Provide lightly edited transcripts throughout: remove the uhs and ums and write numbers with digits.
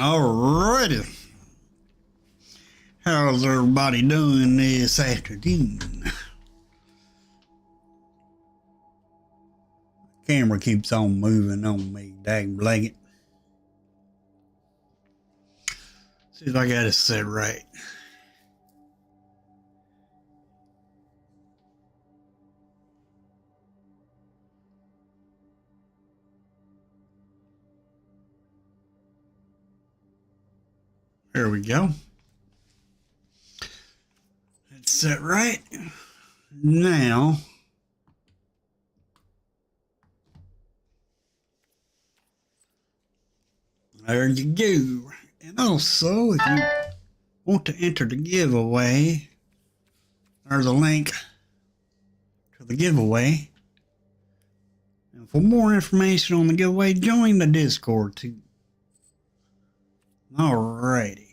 Alrighty. How's everybody doing this afternoon? Camera keeps on moving on me, dang blanket. See if I got it set right. There we go. It's set right. Now, there you go. And also, if you want to enter the giveaway, there's a link to the giveaway. And for more information on the giveaway, join the Discord too. Alrighty.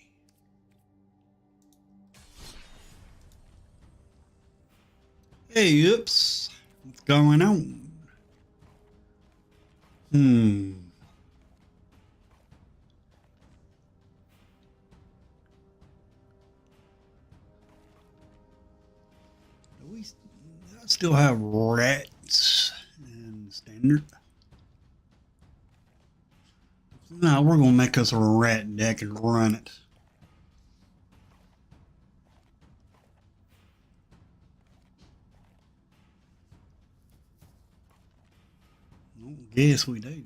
Hey, oops. What's going on? Do we still have rats in standard? No, we're gonna make us a rat deck and run it. Yes, we do.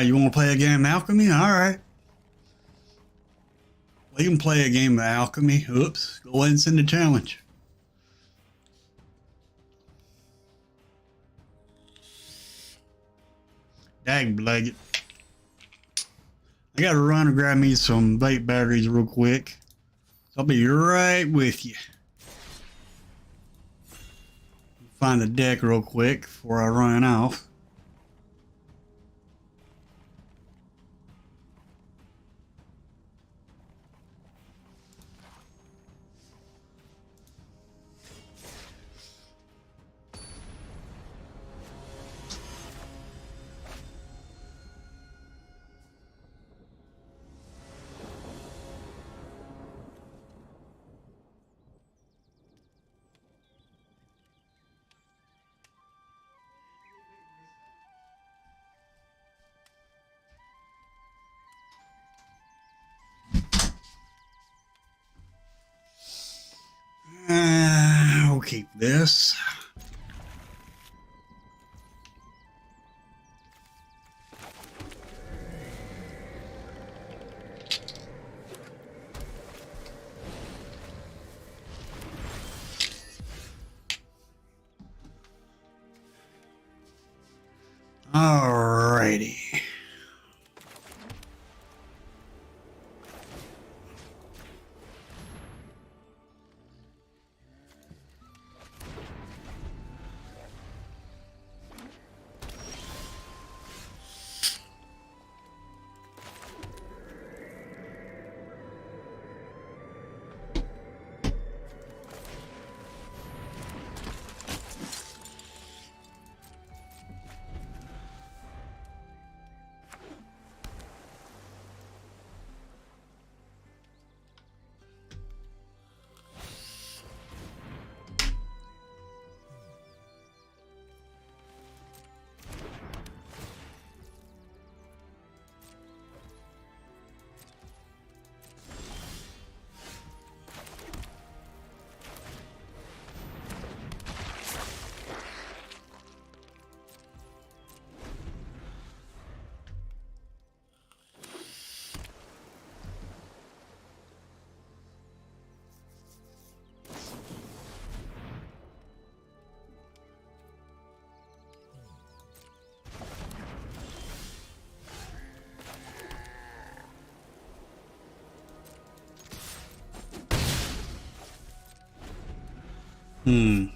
You want to play a game of alchemy? All right. We can play a game of alchemy. Oops. Go ahead and send a challenge. Dag blag. I gotta run and grab me some vape batteries real quick. I'll be right with you. Find the deck real quick before I run off. I'll keep this. Alrighty. Hmm.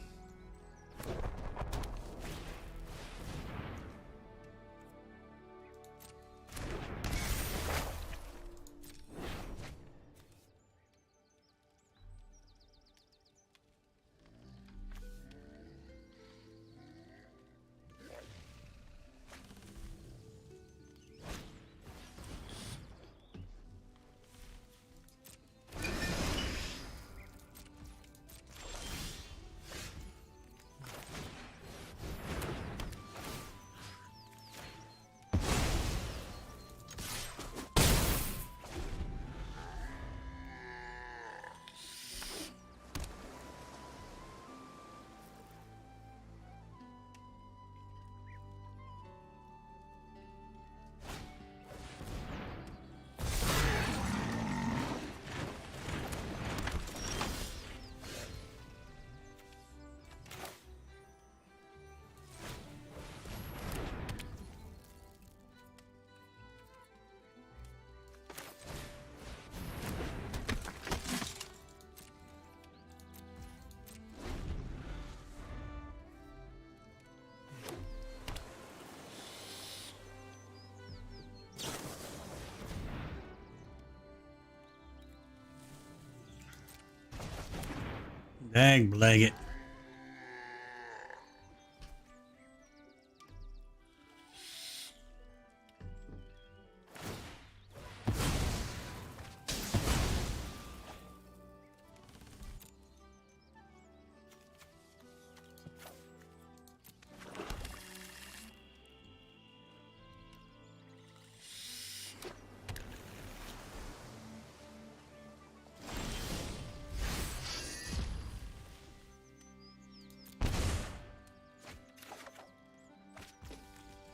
Dang blag it.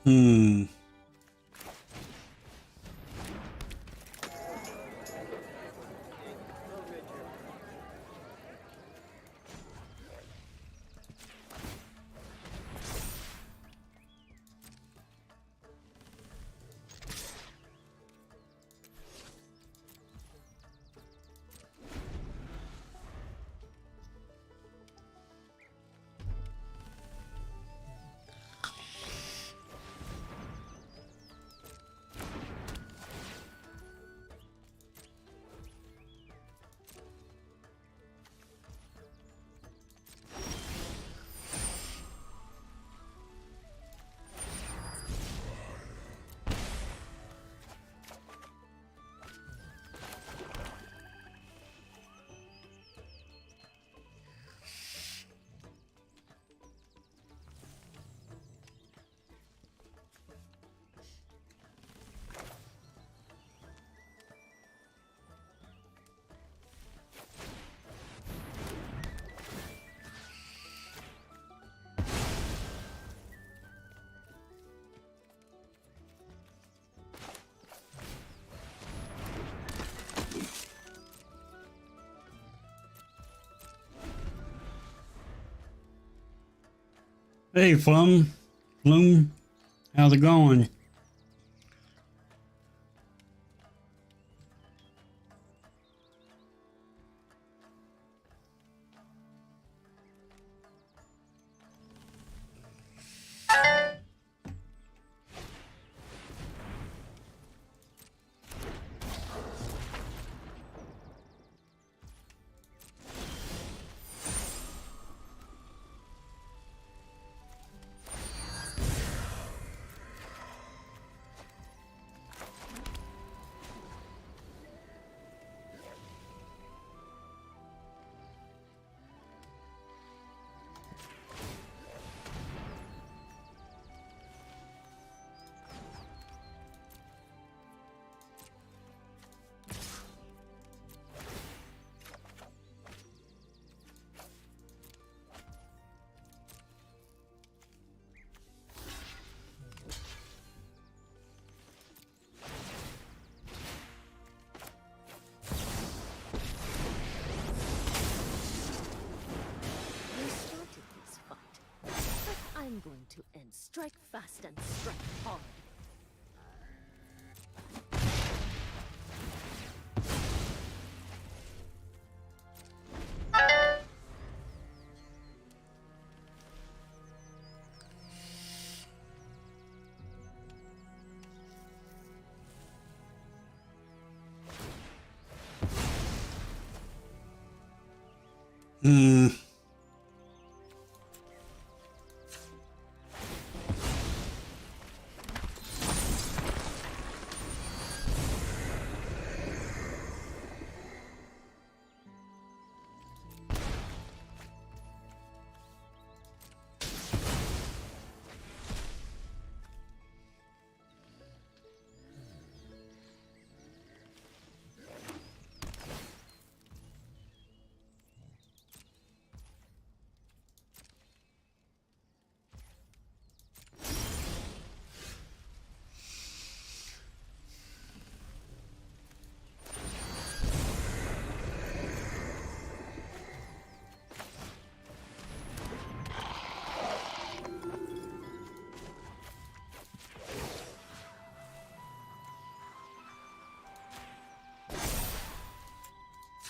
Hmm. Hey, Flum, how's it going? I'm going to end. Strike fast and strike hard. Hmm.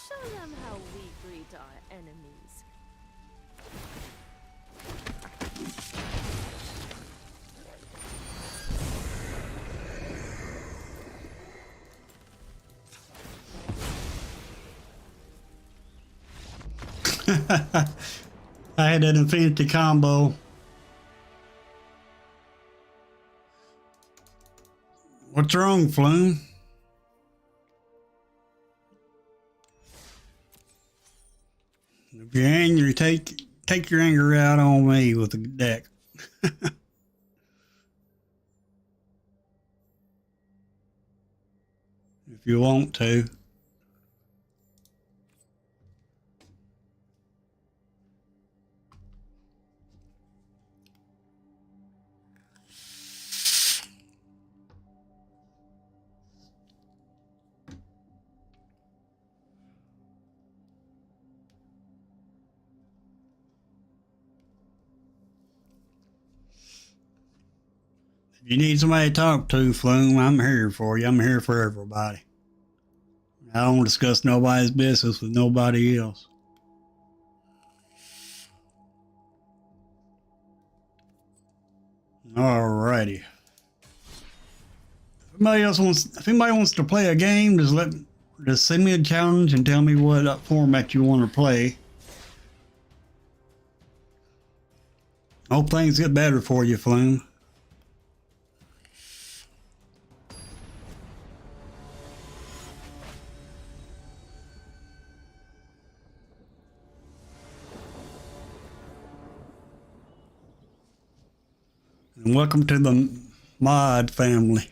Show them how we greet our enemies. I had that infinity combo. What's wrong, Flume? If you're angry, take your anger out on me with the deck. If you want to. If you need somebody to talk to, Flume, I'm here for you. I'm here for everybody. I don't discuss nobody's business with nobody else. Alrighty. If anybody wants to play a game, just send me a challenge and tell me what format you want to play. Hope things get better for you, Flume. And welcome to the mod family.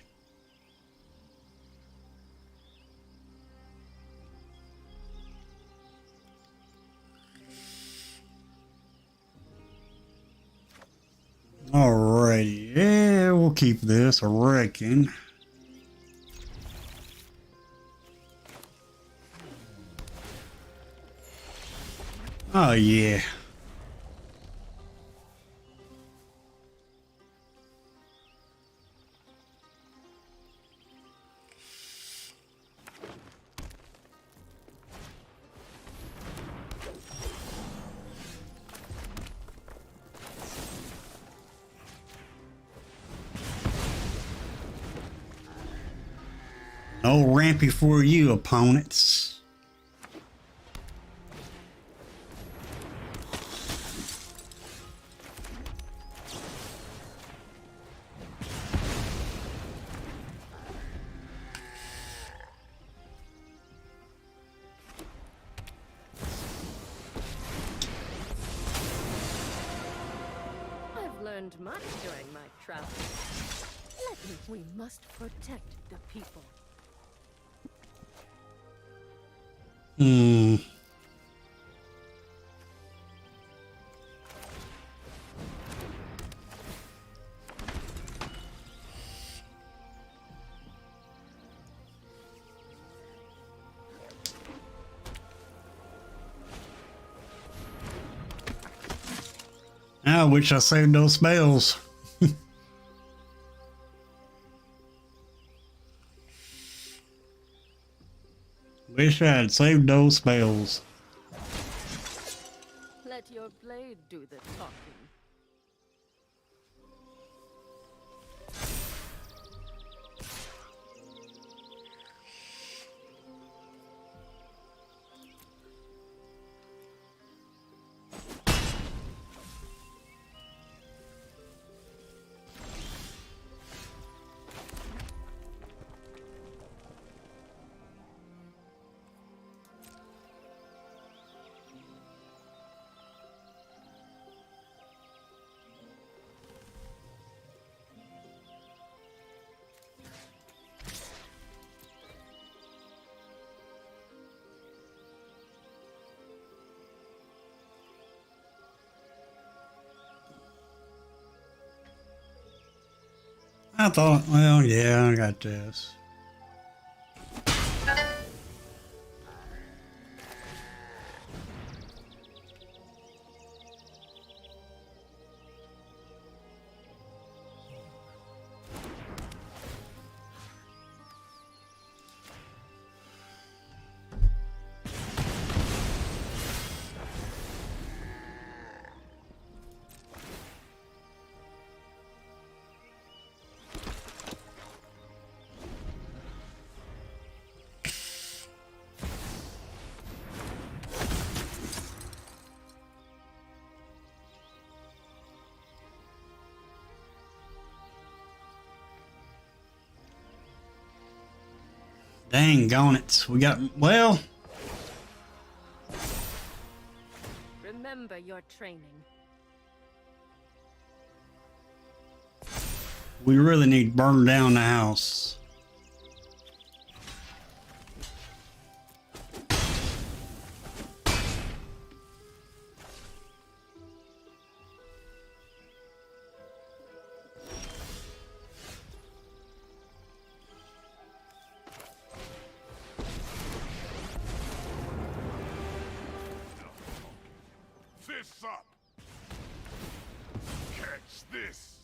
Alrighty, yeah, we'll keep this, I reckon. Oh yeah. No rampy for you, opponents. I've learned much during my travels. We must protect the people. Hmm. I wish I saved those spells. Wish I had saved those spells. Let your blade do the talking. I thought, well, yeah, I got this. Dang on it. We got, well, Remember your training. we really need to burn down the house. Fists up! Catch this!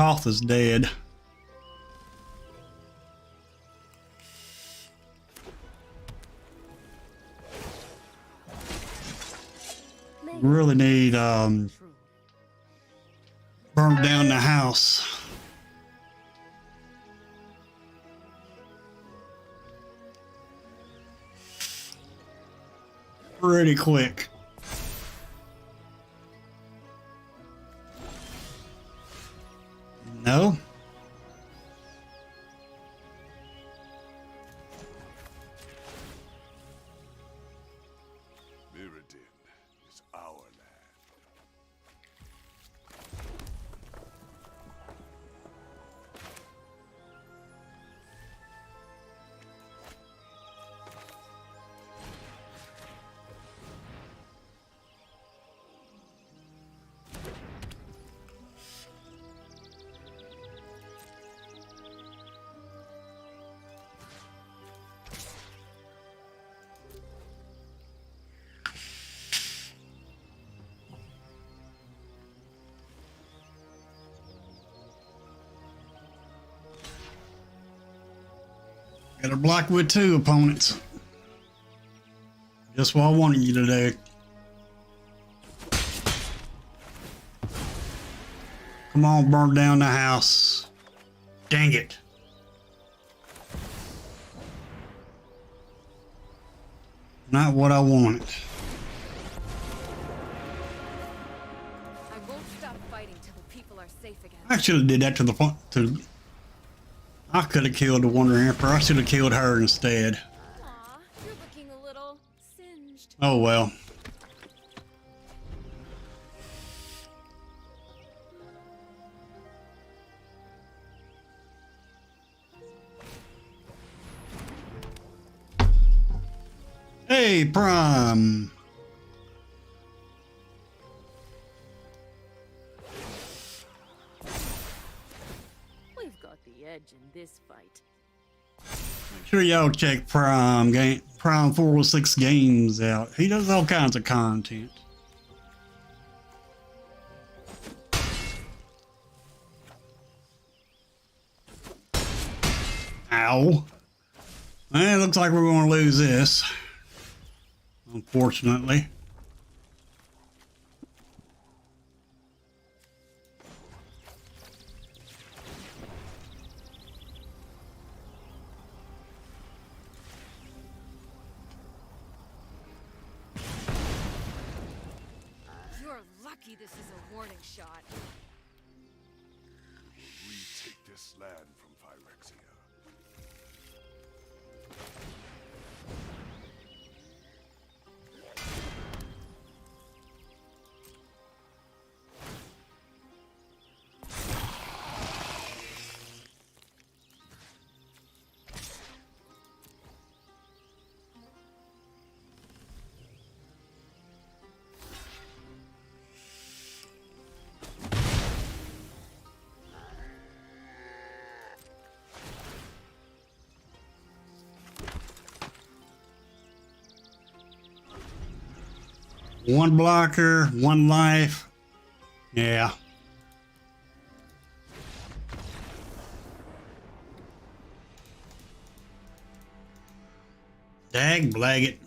Koth is dead. Really need burn down the house. Pretty quick. No. Mirrodin is our land. Got a block with 2 opponents. Just what I wanted you to do. Come on, burn down the house. Dang it. Not what I wanted. I won't stop fighting till the people are safe again. I should have did that to the front. I could have killed the Wonder Emperor. I should have killed her instead. Aw, you're looking a little singed. Oh well. Hey, Prime. We've got the edge in this fight. Make sure y'all check Prime 406 Games out. He does all kinds of content. Ow. Well, it looks like we're going to lose this. Unfortunately. You're lucky this is a warning shot. We take this land from Phyrexia. One blocker, 1 life. Yeah. Dag blag it.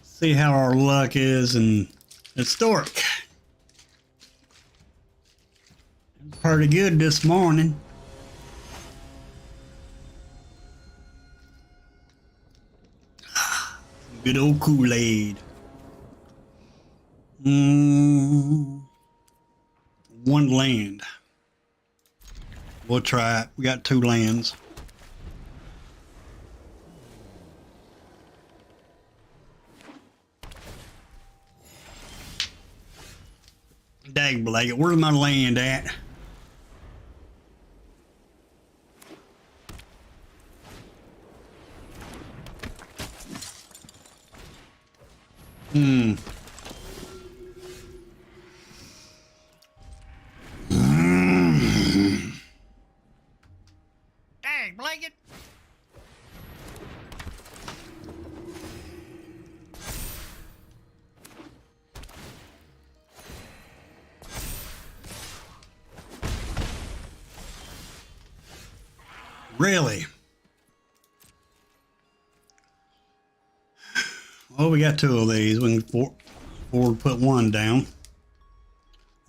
See how our luck is in Historic. Pretty good this morning. Good old Kool-Aid. 1 land. We'll try it. We got 2 lands. Dag blanket, where's my land at? Really? Well, we got two of these. We can forward put one down.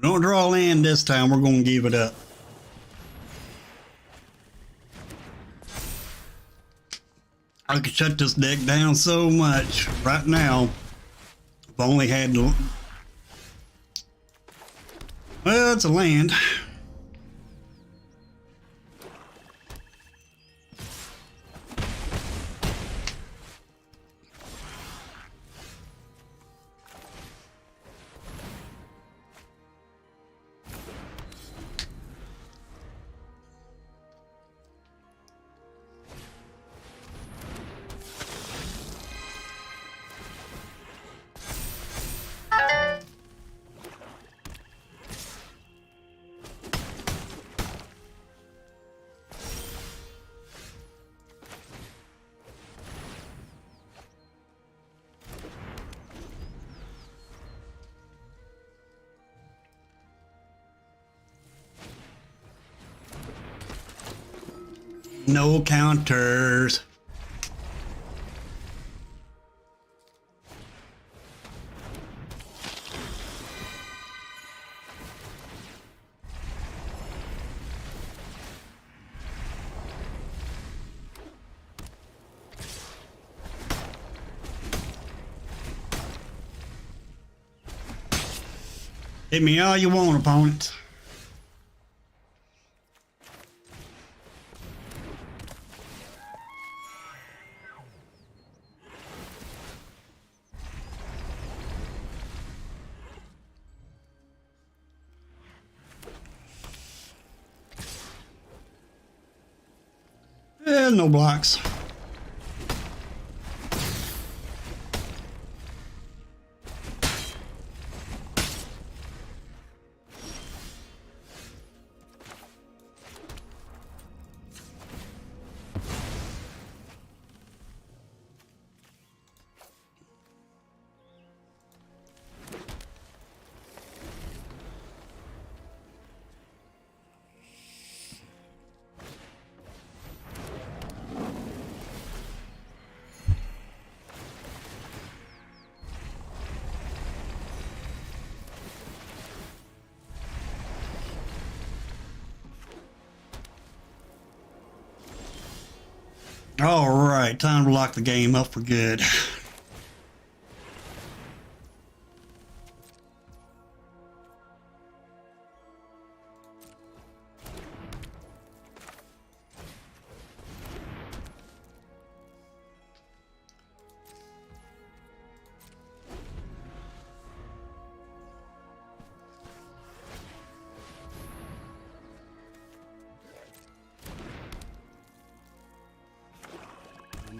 Don't draw land this time. We're going to give it up. I could shut this deck down so much right now. If I only had to. Well, it's a land. No counters. Hit me all you want, opponents. No blocks. All right, time to lock the game up for good.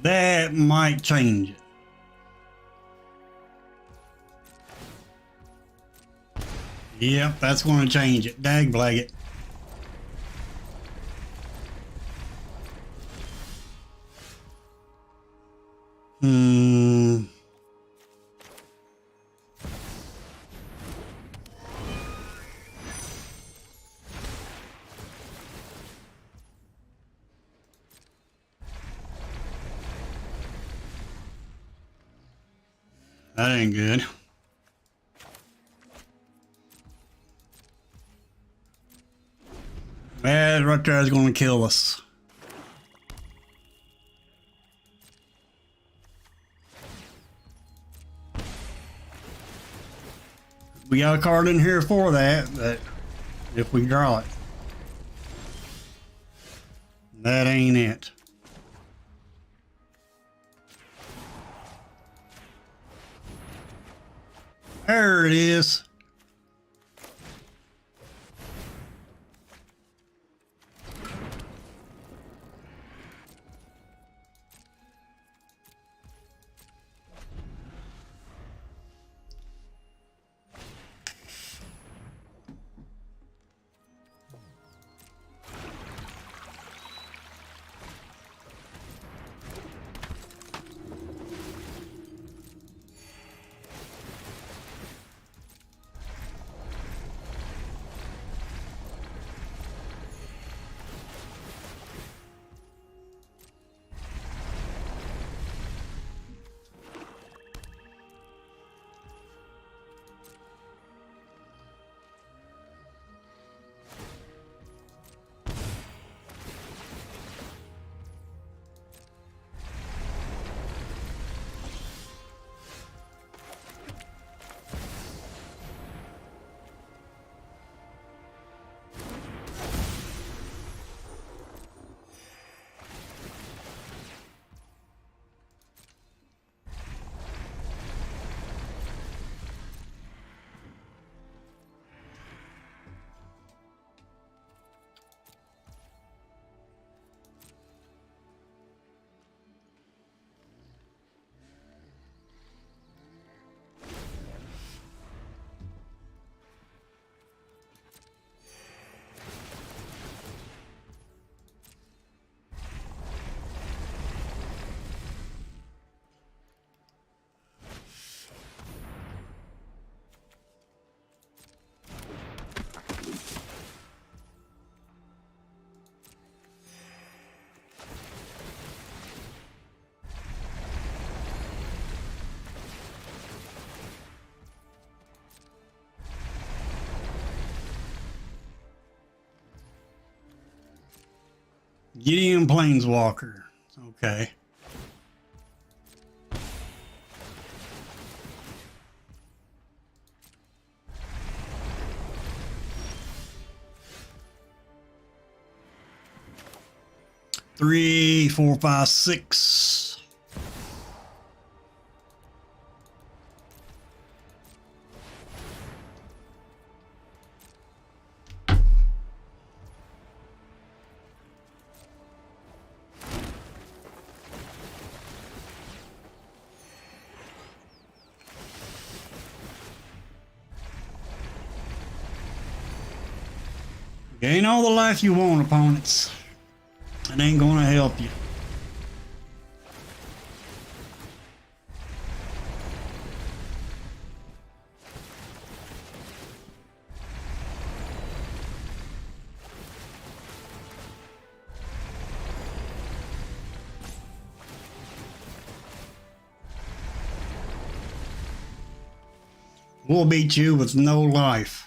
That might change it. Yep, that's going to change it. Dagblag it. That ain't good. That right there is going to kill us. We got a card in here for that, but if we draw it, that ain't it. There it is. Gideon Planeswalker. Okay. Three, four, five, six. Gain all the life you want, opponents. It ain't gonna help you. We'll beat you with no life.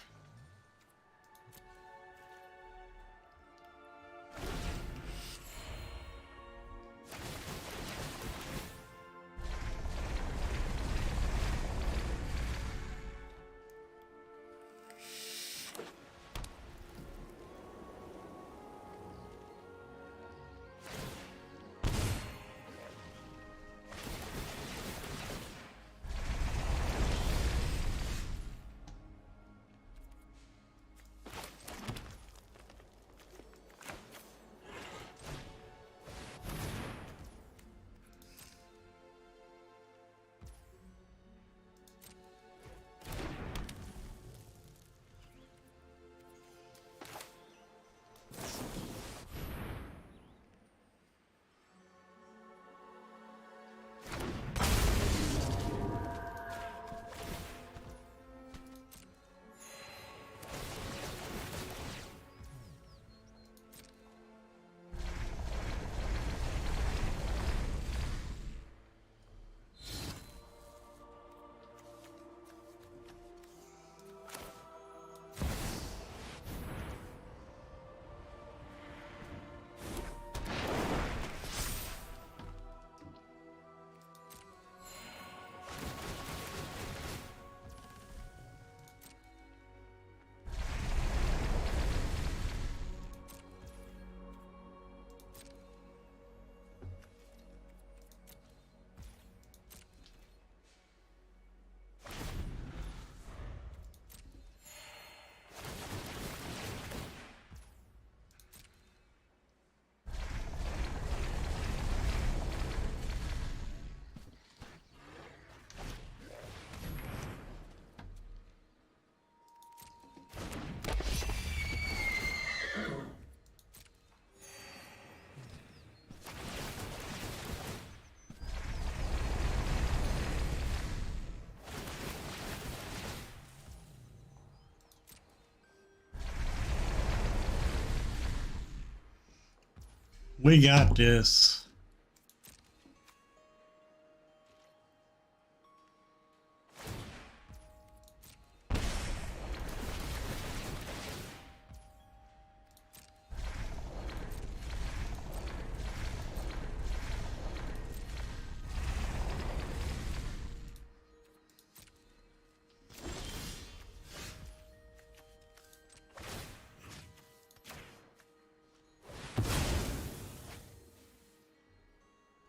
We got this.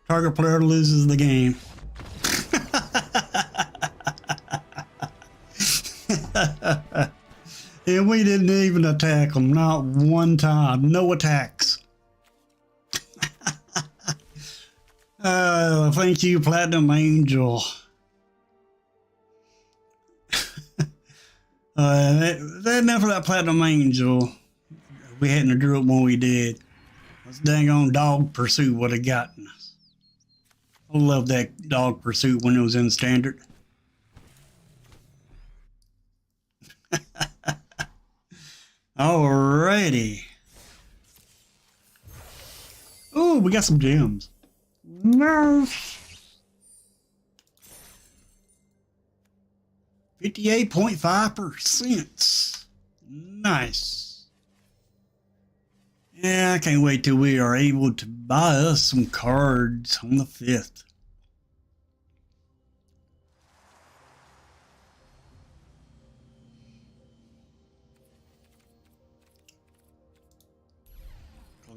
Target player loses the game. And we didn't even attack them, not one time. No attacks. Thank you, Platinum Angel. That enough of that Platinum Angel. We hadn't have drew it when we did. This dang on Dog Pursuit would have gotten us. I love that Dog Pursuit when it was in standard. Alrighty. Oh, we got some gems. Nice. 58.5%. Nice. Yeah, I can't wait till we are able to buy us some cards on the 5th.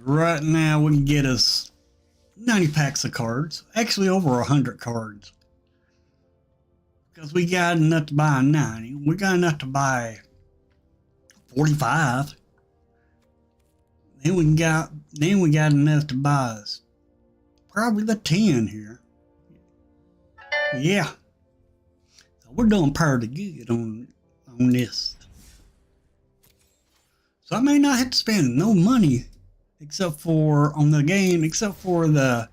Right now we can get us 90 packs of cards. Actually over 100 cards. Because we got enough to buy 90. We got enough to buy 45. Then we got enough to buy us probably the 10 here. Yeah. So we're doing pretty good on this. So I may not have to spend no money except for on the game, except for the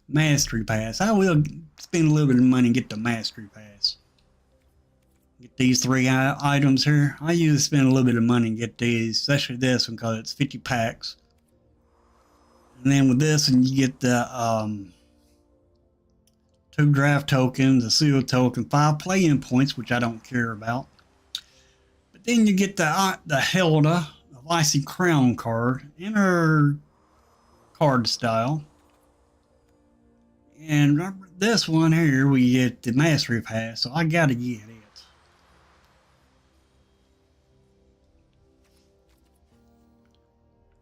Mastery Pass. I will spend a little bit of money and get the Mastery Pass. Get these 3 items here. I usually spend a little bit of money and get these, especially this one because it's 50 packs. And then with this one, you get the 2 draft tokens, a seal token, 5 play-in points, which I don't care about. But then you get the Hilda of Icy Crown card in her card style. And this one here, we get the Mastery Pass, so I gotta get it.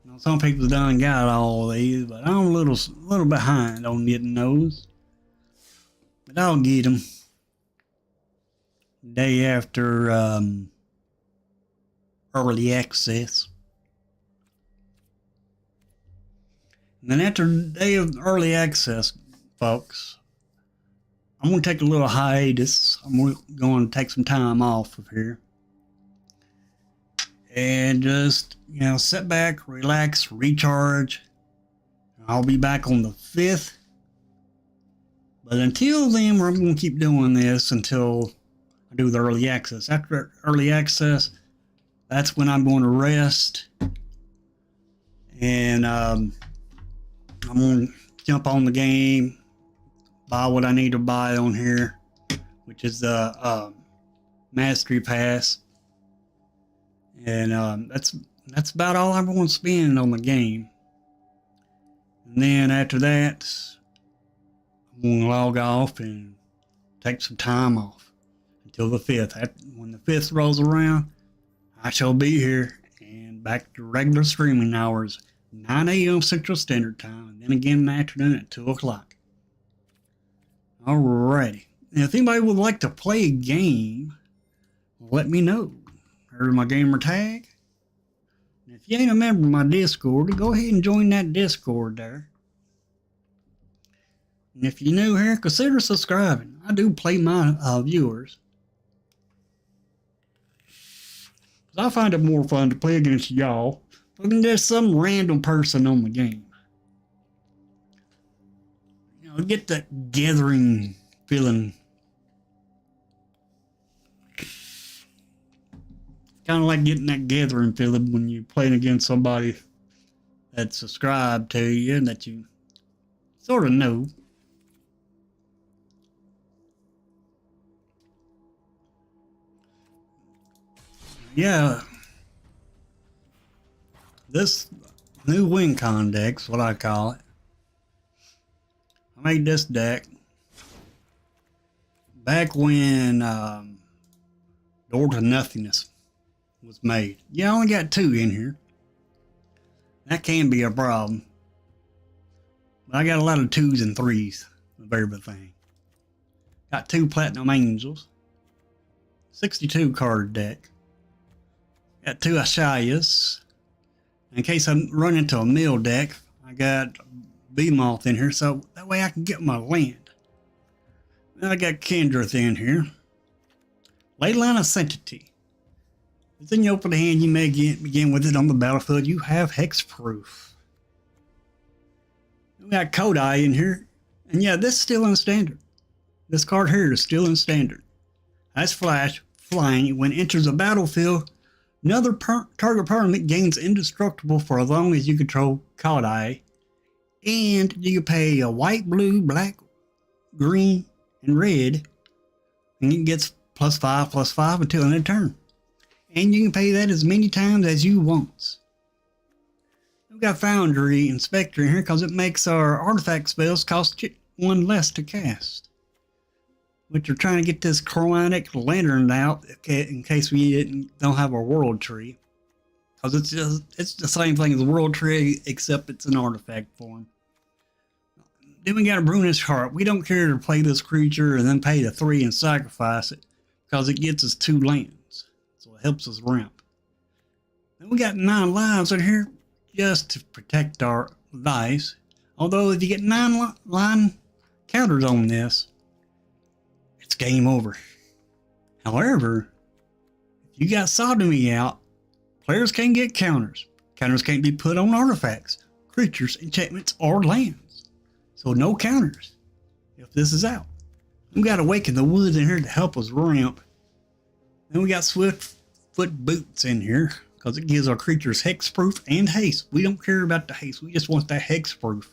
Now, some people done got all these, but I'm a little behind on getting those. But I'll get them day after early access. And then after the day of early access, folks, I'm going to take a little hiatus. I'm going to take some time off of here. And just, sit back, relax, recharge. I'll be back on the 5th. But until then, we're going to keep doing this until I do the early access. After early access, that's when I'm going to rest. And I'm going to jump on the game, buy what I need to buy on here, which is the Mastery Pass. And that's about all I'm going to spend on the game. And then after that, I'm going to log off and take some time off until the 5th. When the 5th rolls around, I shall be here and back to regular streaming hours, 9 a.m. Central Standard Time, and then again in the afternoon at 2 o'clock. Alrighty. Now, if anybody would like to play a game, let me know. Heard my gamer tag. And if you ain't a member of my Discord, go ahead and join that Discord there. And if you're new here, consider subscribing. I do play my viewers. I find it more fun to play against y'all than just some random person on the game. Get that gathering feeling. Kind of like getting that gathering feeling when you're playing against somebody that's subscribed to you and that you sort of know. Yeah. This new WinCon deck's what I call it. I made this deck back when Door to Nothingness was made. Yeah, I only got 2 in here. That can be a problem. But I got a lot of 2s and 3s of everything. Got 2 Platinum Angels. 62 card deck. Got 2 Ashayas. In case I run into a mill deck, I got Behemoth in here, so that way I can get my land. Then I got Kendrith in here. Leyline of Sanctity. If in your open hand, you may begin with it on the battlefield. You have hexproof. We got Kodai in here. And yeah, this is still in standard. This card here is still in standard. As flying, when it enters a battlefield, another target permanent gains indestructible for as long as you control Kodai. And you can pay a white, blue, black, green, and red. And it gets +5/+5 until end of turn. And you can pay that as many times as you want. We got Foundry Inspector in here because it makes our artifact spells cost one less to cast. Which we're trying to get this chromatic lantern out in case we don't have our world tree. Because it's the same thing as the world tree, except it's an artifact form. Then we got a Brunish Heart. We don't care to play this creature and then pay the 3 and sacrifice it, because it gets us 2 lands. So it helps us ramp. Then we got 9 lives in here just to protect our dice. Although if you get 9 line counters on this, it's game over. However, if you got Sodomy out, players can't get counters. Counters can't be put on artifacts, creatures, enchantments, or lands. So no counters if this is out. We got Awaken the Woods in here to help us ramp. Then we got Swiftfoot Boots in here because it gives our creatures hexproof and haste. We don't care about the haste. We just want that hexproof.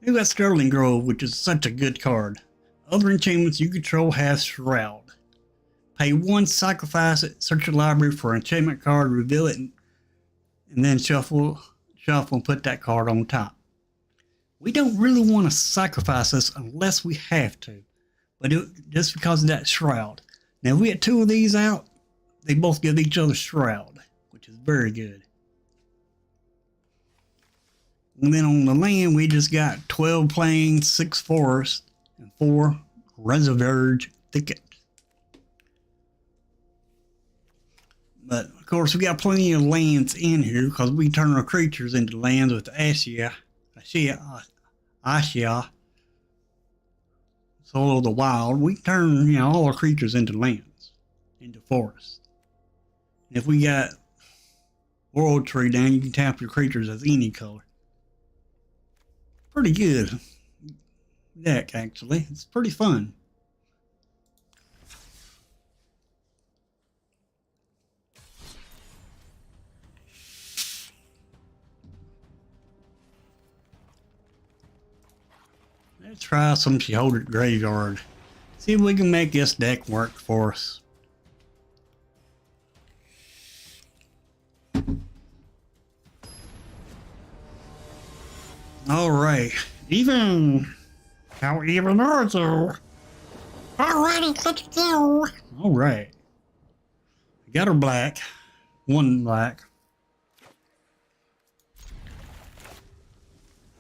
Then we got Sterling Grove, which is such a good card. Other enchantments you control have Shroud. Pay 1, sacrifice it, search your library for an enchantment card, reveal it, and then shuffle and put that card on top. We don't really want to sacrifice this unless we have to, but just because of that Shroud. Now, if we get 2 of these out, they both give each other Shroud, which is very good. And then on the land, we just got 12 plains, 6 forests, and 4 reservoirs thicket. But of course, we got plenty of lands in here because we turn our creatures into lands with Ashia, Soul of the Wild. We turn, all our creatures into lands, into forests. And if we got World Tree down, you can tap your creatures as any color. Pretty good deck, actually. It's pretty fun. Let's try some Sheoldred Graveyard. See if we can make this deck work for us. Alright. How even are you? Alrighty, let's go. Alright. We got our black. 1 black.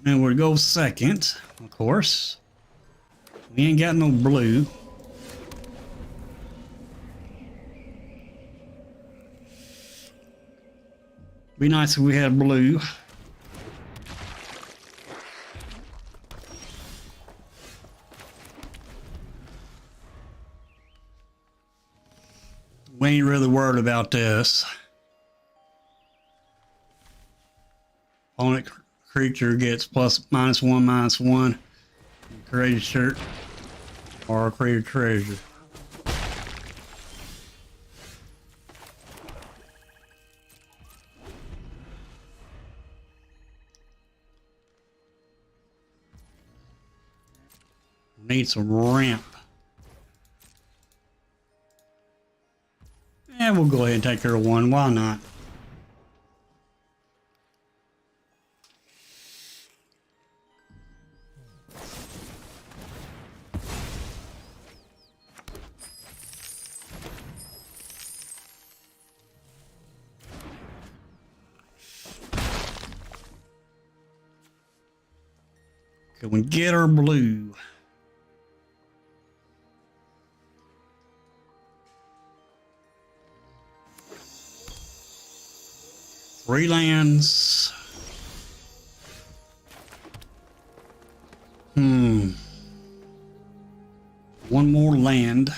And we'll go second, of course. We ain't got no blue. Be nice if we had blue. We ain't really worried about this. Opponent creature gets +1/-1. Create a shirt or create a treasure. Need some ramp. And we'll go ahead and take care of 1. Why not? Can we get our blue? Three lands. One more land.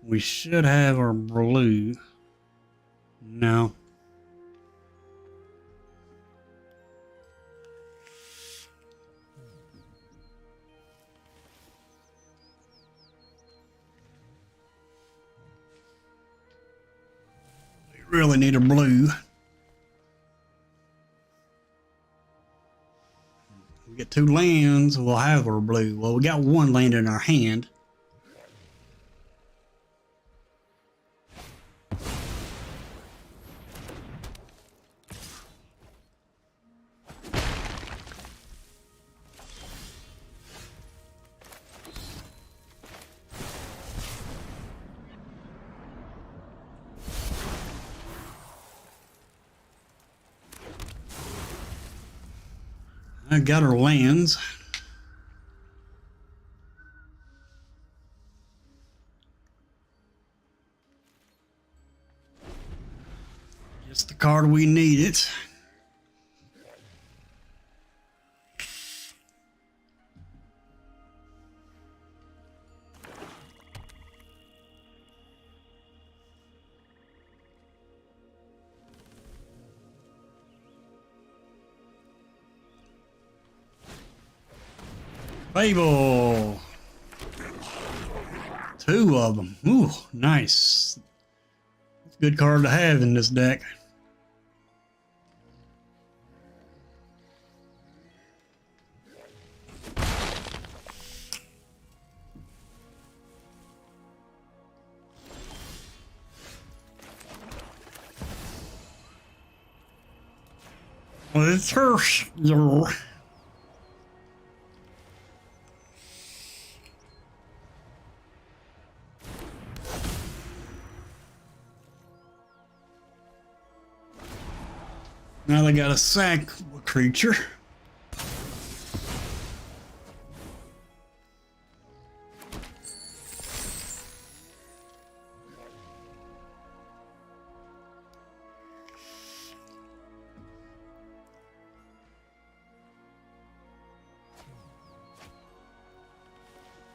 We should have our blue. No. We really need a blue. We get 2 lands, we'll have our blue. Well, we got 1 land in our hand. I got our lands. Just the card we needed. Fable. 2 of them. Ooh, nice. It's a good card to have in this deck. Well, it's her. Now they got to sack a creature.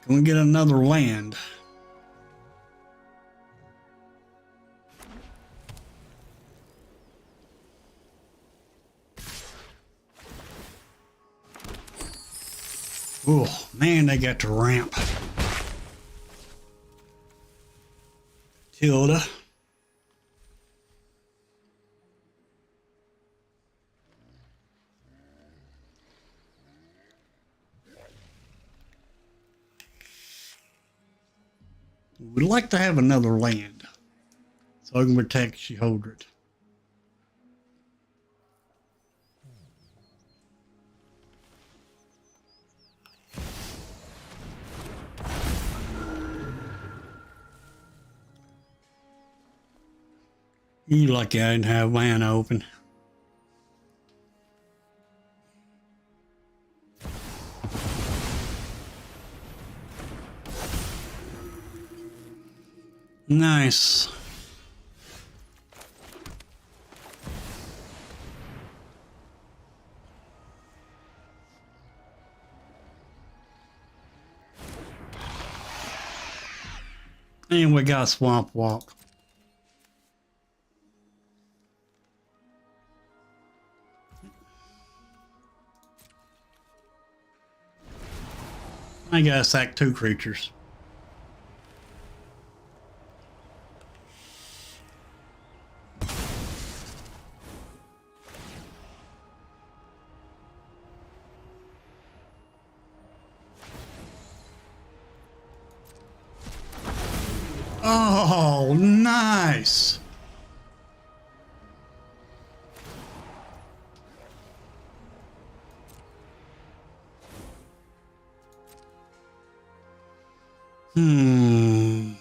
Can we get another land? Oh, man, they got to ramp. Tilda. We'd like to have another land so I can protect Sheholdred. You lucky I didn't have mana open. Nice. And we got Swamp Walk. I gotta sack 2 creatures. Oh, nice. Hmm.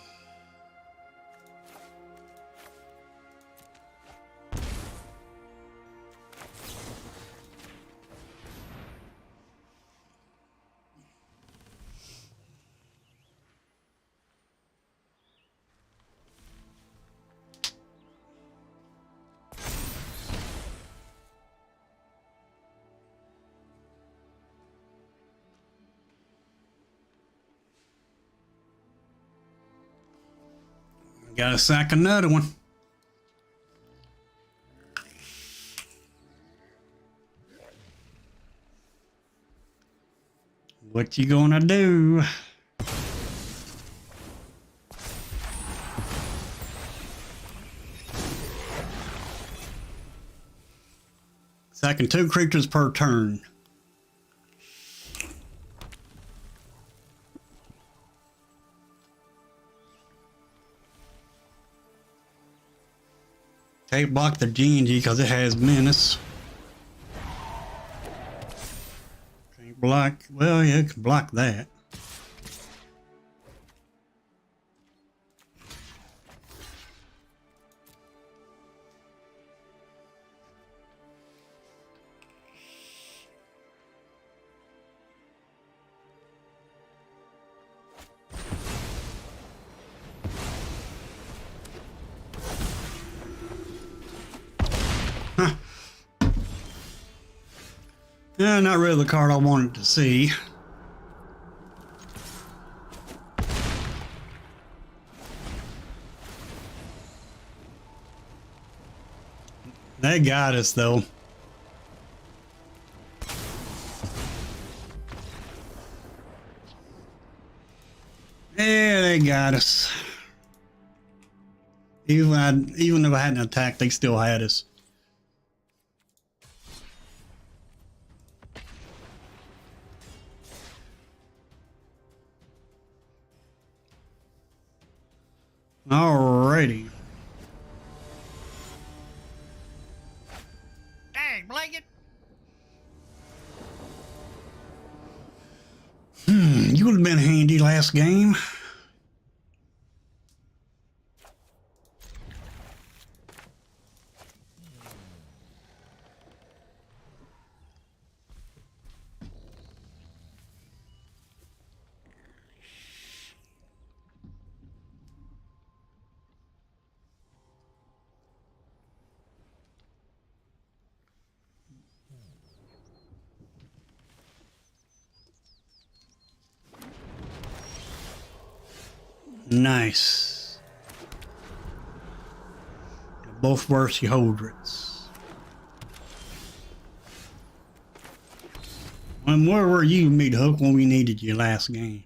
Gotta sack another one. What you gonna do? Sacking 2 creatures per turn. Can't block the G&G because it has menace. Can't block, well, yeah, it can block that. Not really the card I wanted to see. They got us though. Yeah, they got us. Even if I hadn't attacked, they still had us. Alrighty. Dang, blanket. You would have been handy last game. Nice. Both worth your Holdrits. And where were you, Meat Hook, when we needed you last game?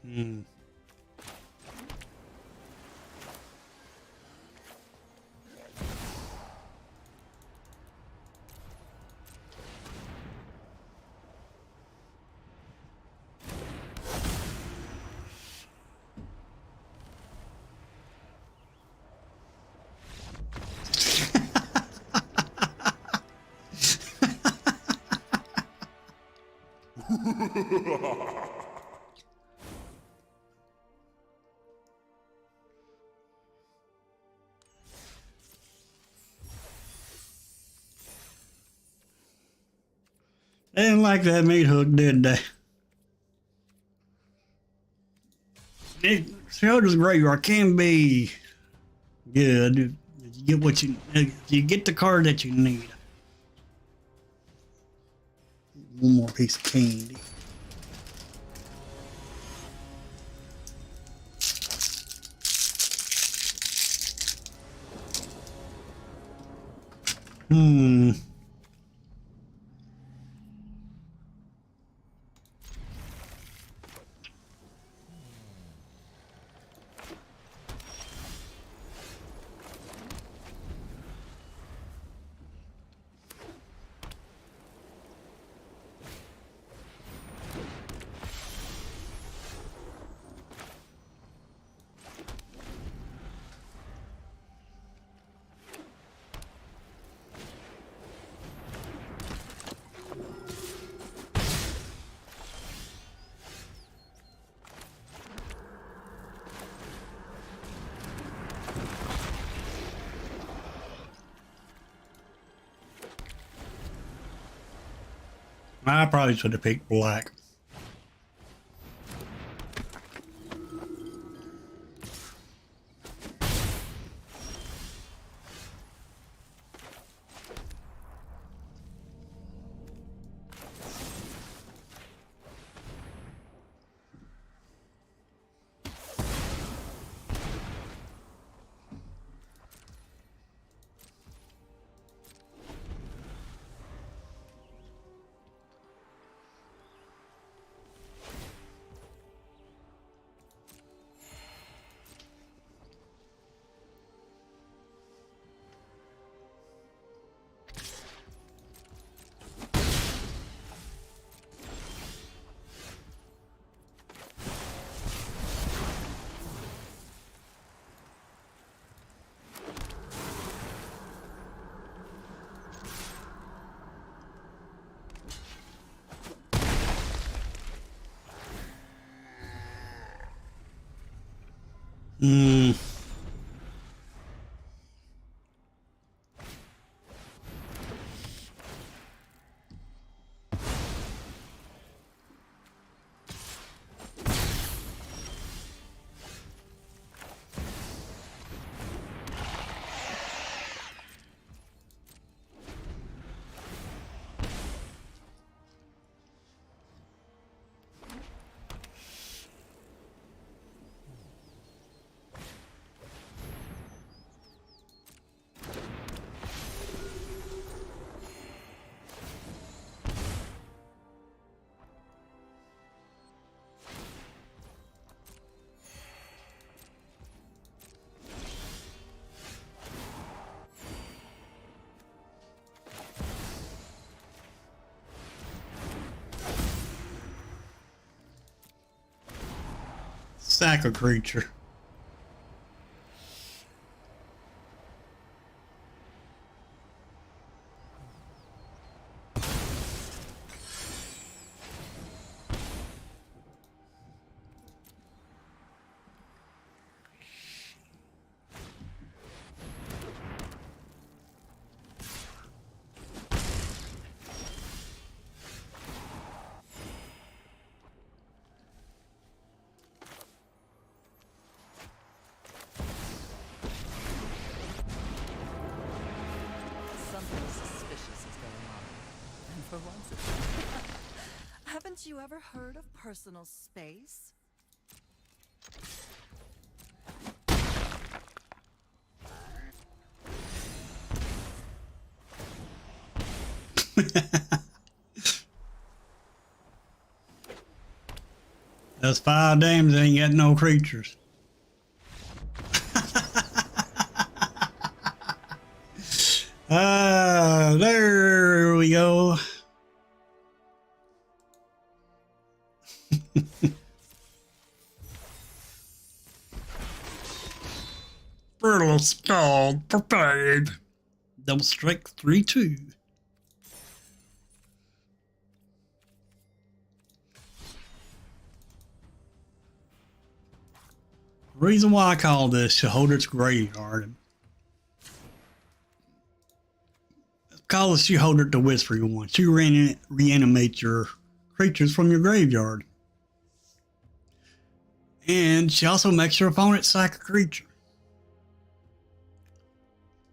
Hmm. They didn't like that Meat Hook, did they? Sheldon's Graveyard can be good. You get what you get the card that you need. One more piece of candy. Hmm. I probably should have picked black. Hmm. Sack a creature. Something suspicious is going on. And for once it's... Haven't you ever heard of personal space? That's 5 damage, ain't got no creatures. There we go. Fertile Skull prepared. Double strike 3/2. The reason why I call this Sheholdred's Graveyard. Call the Sheholdred the Whispering One. She reanimates your creatures from your graveyard. And she also makes your opponent sack a creature.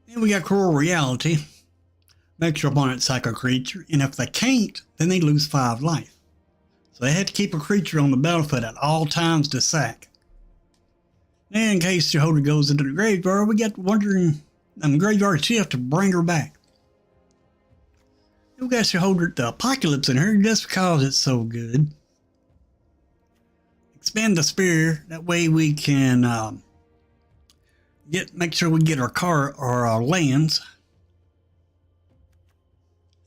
Then we got Cruel Reality. Makes your opponent sack a creature, and if they can't, then they lose 5 life. So they have to keep a creature on the battlefield at all times to sack. And in case Sheholdred goes into the graveyard, we got Graveyard Shift to bring her back. We got Sheholdred the Apocalypse in here just because it's so good. Expand the Spear, that way we can make sure we get our lands.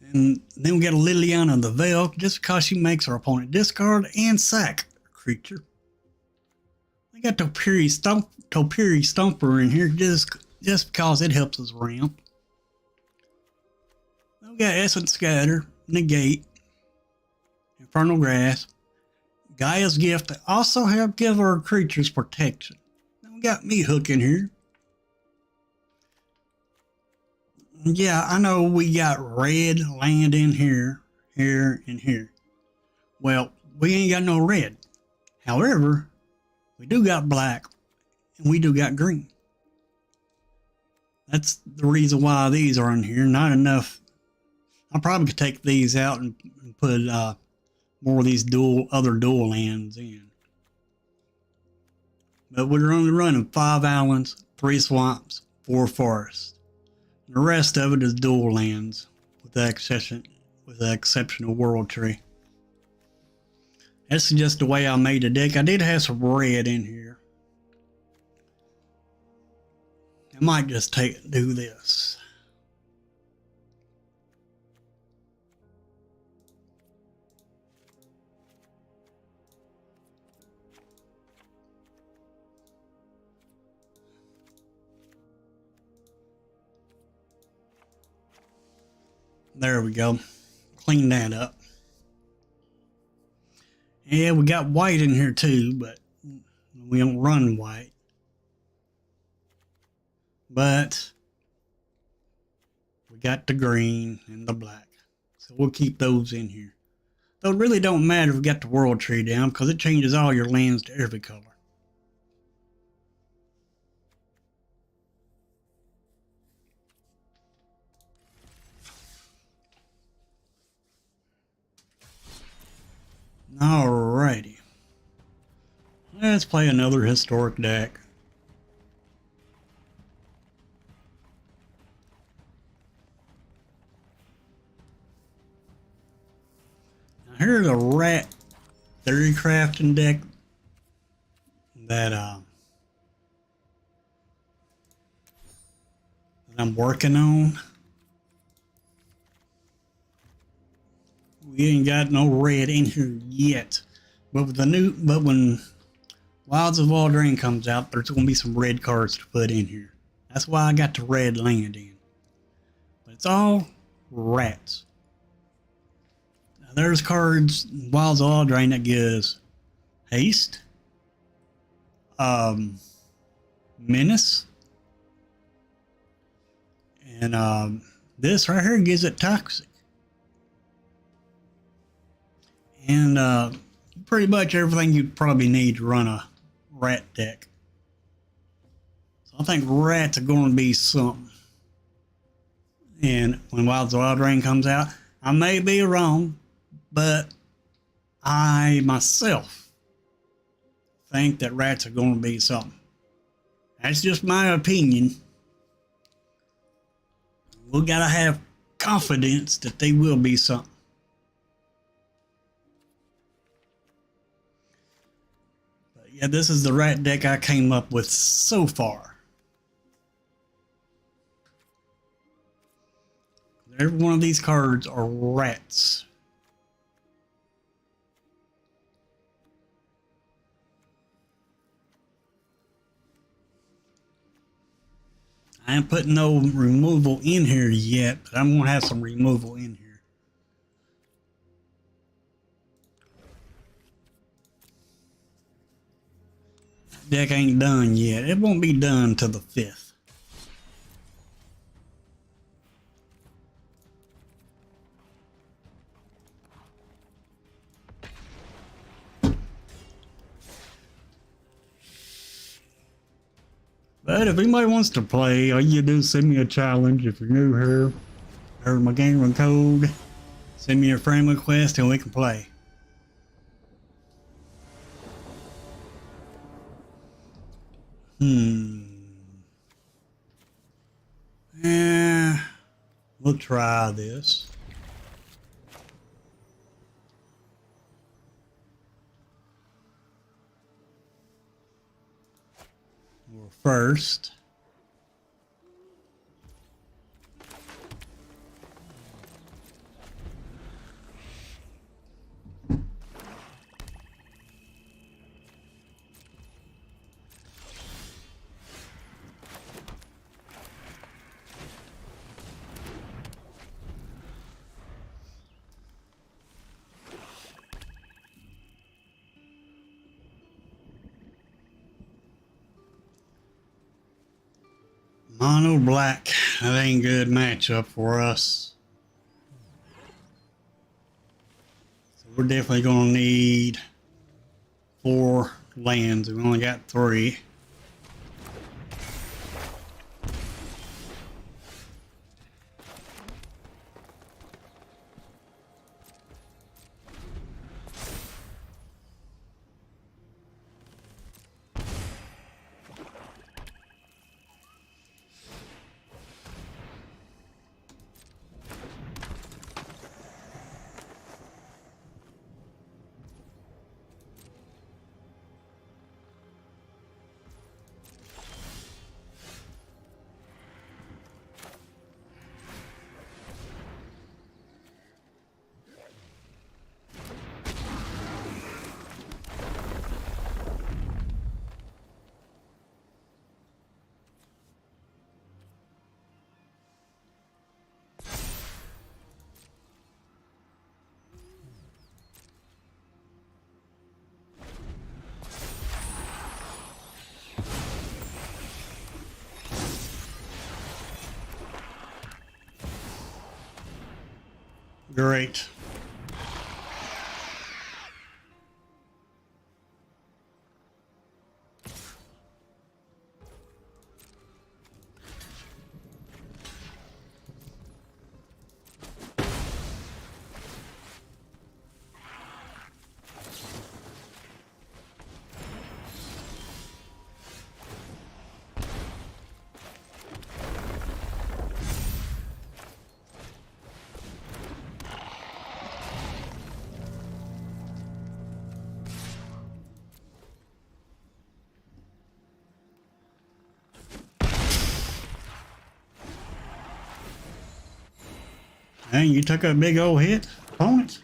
And then we got a Liliana the Veil, just because she makes our opponent discard and sack a creature. We got Topiri Stomper in here just because it helps us ramp. We got Essence Scatter, Negate, Infernal Grasp, Gaia's Gift that also help give our creatures protection. Then we got Meat Hook in here. Yeah, I know we got red land in here, here, and here. Well, we ain't got no red. However, we do got black, and we do got green. That's the reason why these are in here. Not enough. I probably could take these out and put more of these other dual lands in. But we're only running 5 islands, 3 swamps, 4 forests. The rest of it is dual lands, with the exception of World Tree. That's just the way I made the deck. I did have some red in here. I might just do this. There we go. Clean that up. Yeah, we got white in here too, but we don't run white. but we got the green and the black. So we'll keep those in here. Though it really don't matter if we got the world tree down because it changes all your lands to every color. Alrighty. Let's play another historic deck. Now here's a rat theory crafting deck that I'm working on. We ain't got no red in here yet, but when Wilds of Eldraine comes out, there's going to be some red cards to put in here. That's why I got the red land in. But it's all rats. Now there's cards Wilds of Eldraine that gives haste, menace, and this right here gives it toxic. And pretty much everything you'd probably need to run a rat deck. So I think rats are going to be something. And when Wilds of Eldraine comes out, I may be wrong, but I myself think that rats are going to be something. That's just my opinion. We gotta have confidence that they will be something. Yeah, this is the rat deck I came up with so far. Every one of these cards are rats. I ain't putting no removal in here yet, but I'm going to have some removal in here. Deck ain't done yet. It won't be done till the 5th. But if anybody wants to play, all you do is send me a challenge. If you're new here, or my gaming code, send me a friend request and we can play. Yeah, we'll try this. Well, first, mono black. That ain't a good matchup for us. So we're definitely going to need 4 lands. We only got 3. Great. Dang, you took a big old hit, opponent.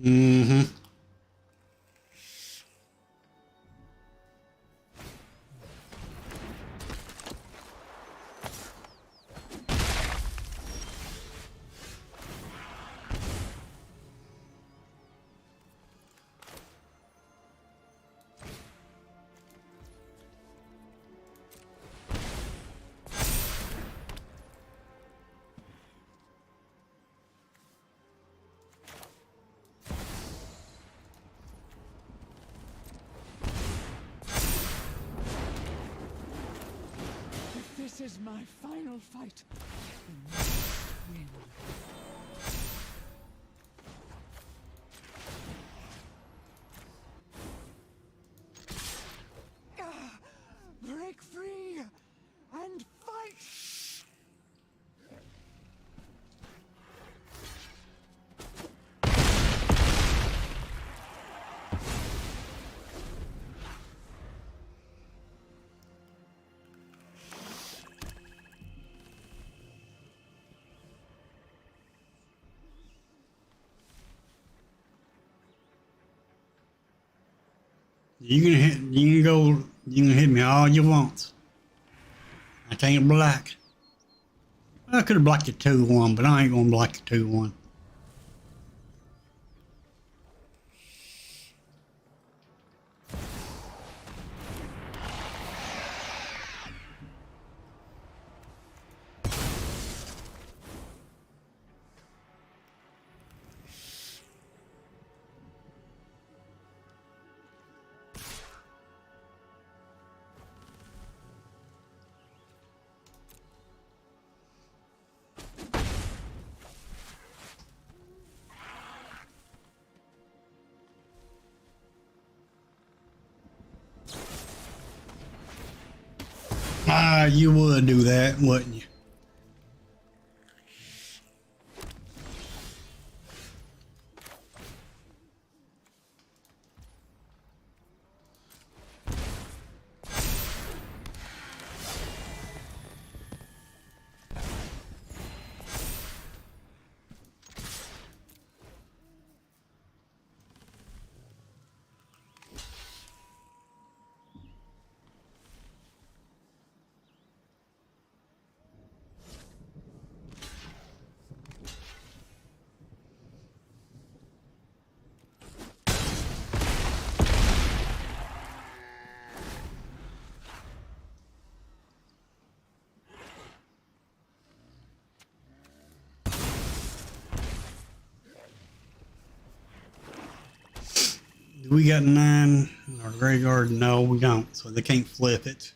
Mm-hmm. If this is my final fight, then I win. Break free and fight! You can hit me all you want. I can't block. I could have blocked the 2-1, but I ain't gonna block the 2-1. Ah, you would do that, wouldn't you? We got 9 in our graveyard. No, we don't. So they can't flip it.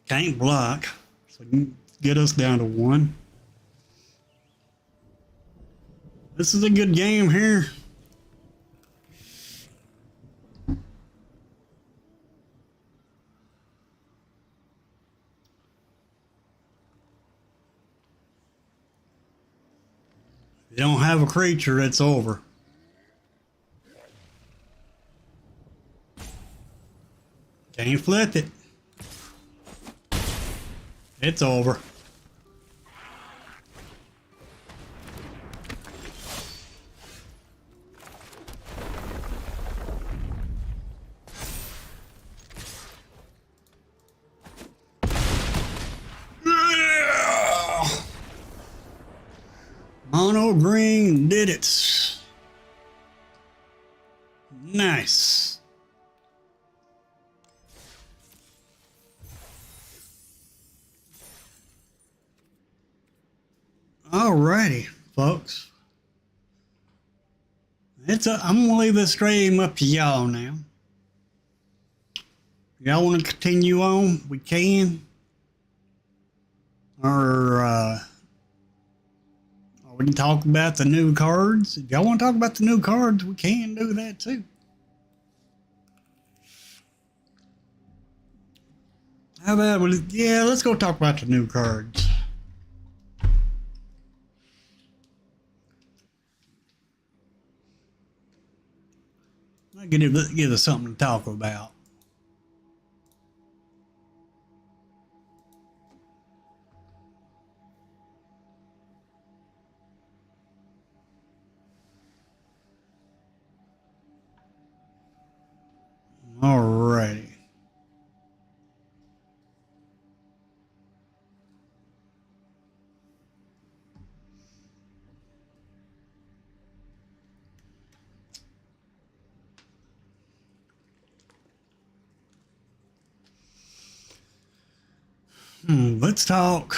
Can't block. So you can get us down to 1. This is a good game here. If you don't have a creature, it's over. Can't flip it. It's over. green did it. Nice. Alrighty, folks. I'm gonna leave this stream up to y'all now. Y'all want to continue on? We can. Or we can talk about the new cards. If y'all want to talk about the new cards, we can do that too. How about, yeah, let's go talk about the new cards. I'll give us something to talk about. Alrighty. Let's talk.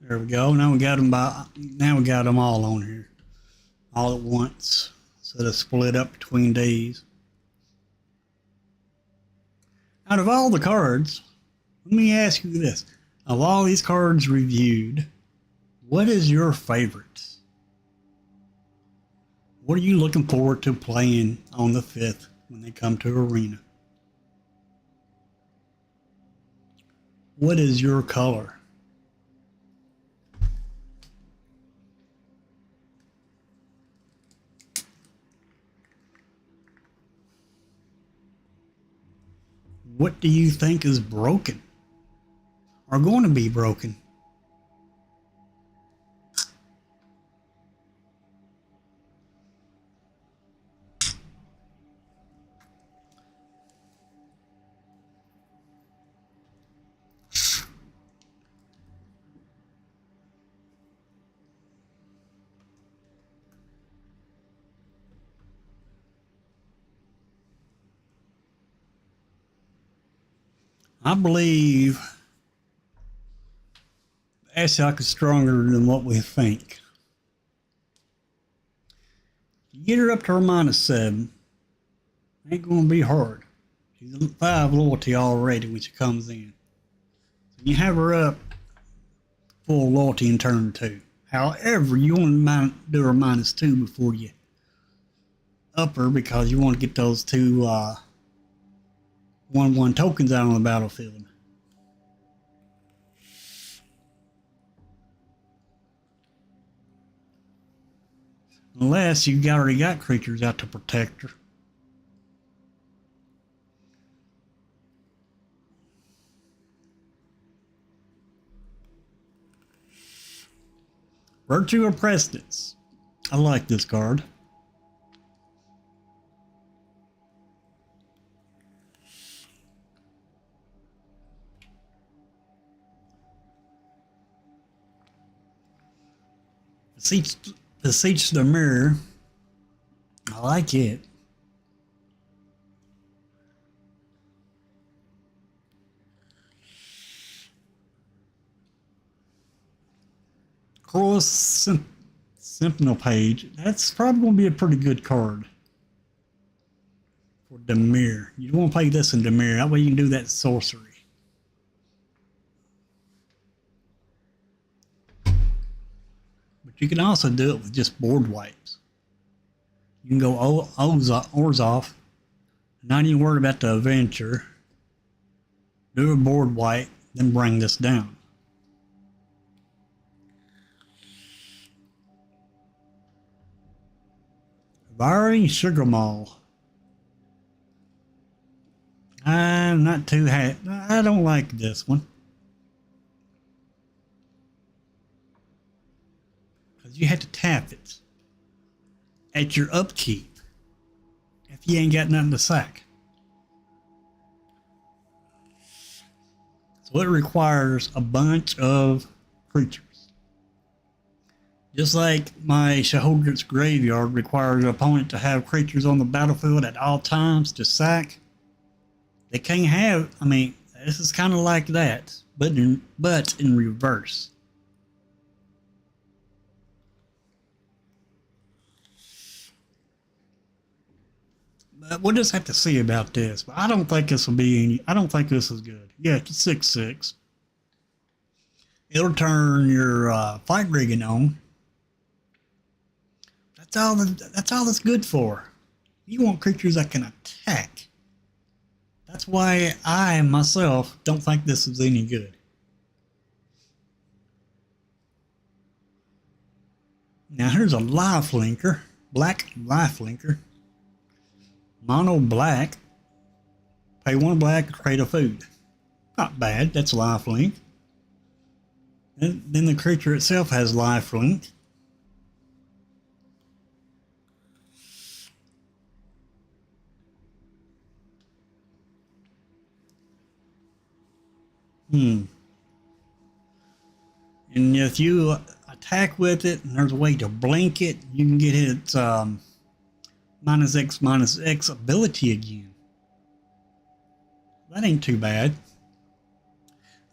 There we go. Now we got them all on here, all at once, instead of split up between days. Out of all the cards, let me ask you this: of all these cards reviewed, what is your favorite? What are you looking forward to playing on the 5th when they come to Arena? What is your color? What do you think is broken or going to be broken? I believe Ashok is stronger than what we think. You get her up to her -7, ain't going to be hard. She's 5 loyalty already when she comes in. You have her up full loyalty in turn 2. However, you want to do her -2 before you up her, because you want to get those 2 1/1 tokens out on the battlefield. Unless you already got creatures out to protect her. Virtue of Precedence. I like this card. Beseech the Mirror. I like it. Cross Sentinel Page. That's probably going to be a pretty good card for Dimir. You want to play this in Dimir. That way you can do that sorcery. But you can also do it with just board wipes. You can go Orzhov, not even worry about the adventure. Do a board wipe, then bring this down. Barry Sugar Mall. I'm not too happy. I don't like this one. Because you have to tap it at your upkeep if you ain't got nothing to sack. So So it requires a bunch of creatures. Just like my Sheoldred's Graveyard requires an opponent to have creatures on the battlefield at all times to sack, they can't have, I mean, this is kind of like that, but in reverse. But we'll just have to see about this. But I don't think this will be any, I don't think this is good. Yeah, it's 6/6. It'll turn your fight rigging on. That's all it's good for. You want creatures that can attack. That's why I myself don't think this is any good. Now here's a lifelinker, black lifelinker, mono black. Pay 1 black, trade a food. Not bad. That's lifelink. And then the creature itself has lifelink. And if you attack with it, and there's a way to blink it, you can get its -X/-X ability again. That ain't too bad.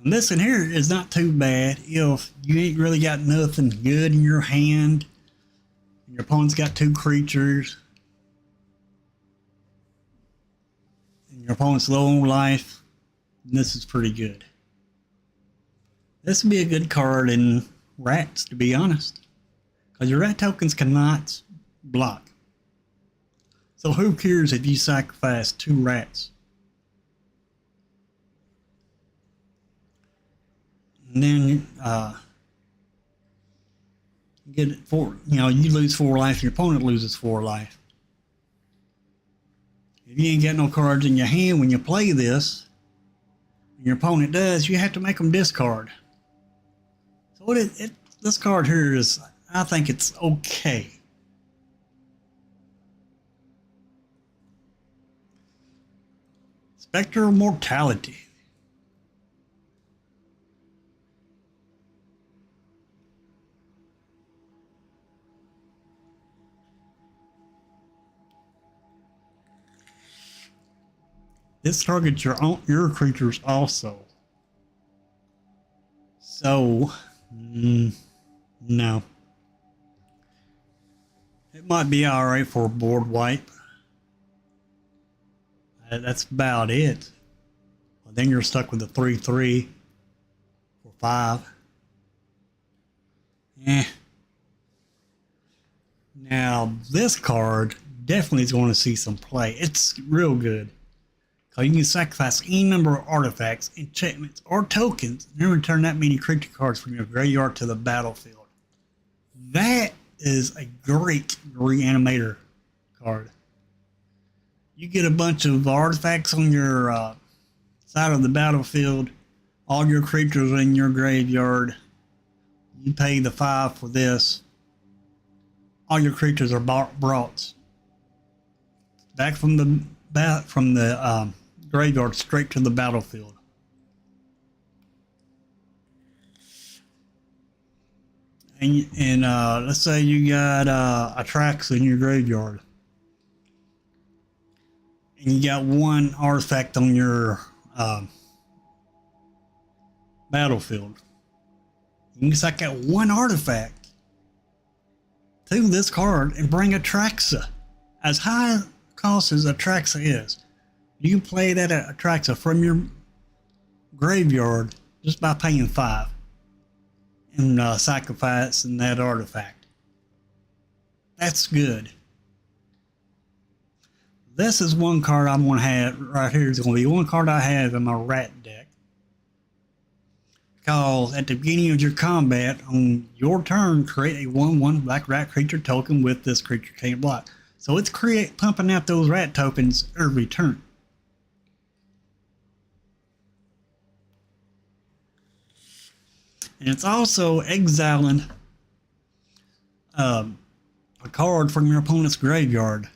And this in here is not too bad if you ain't really got nothing good in your hand, and your opponent's got 2 creatures, and your opponent's low on life, and this is pretty good. This would be a good card in rats, to be honest, because your rat tokens cannot block. So who cares if you sacrifice 2 rats? And then get it for, you lose 4 life, your opponent loses 4 life. If you ain't got no cards in your hand when you play this, and your opponent does, you have to make them discard. So this card here is, I think it's okay. Spectre of Mortality. This targets your creatures also. So, no. It might be alright for a board wipe. That's about it. Well, then you're stuck with a 3/3 for 5. Now, this card definitely is going to see some play. It's real good. Because you can sacrifice any number of artifacts, enchantments, or tokens, and then return that many creature cards from your graveyard to the battlefield. That is a great reanimator card. You get a bunch of artifacts on your side of the battlefield, all your creatures in your graveyard. You pay the 5 for this. All your creatures are brought back from the graveyard straight to the battlefield. And let's say you got a Trax in your graveyard, and you got 1 artifact on your battlefield. You can sack out 1 artifact to this card and bring Atraxa. As high cost as Atraxa is, you can play that Atraxa from your graveyard just by paying 5 and sacrificing that artifact. That's good. This is one card I'm going to have right here. It's going to be one card I have in my rat deck. Because at the beginning of your combat, on your turn, create a 1/1 black rat creature token with this creature can't block. So it's pumping out those rat tokens every turn. And it's also exiling a card from your opponent's graveyard.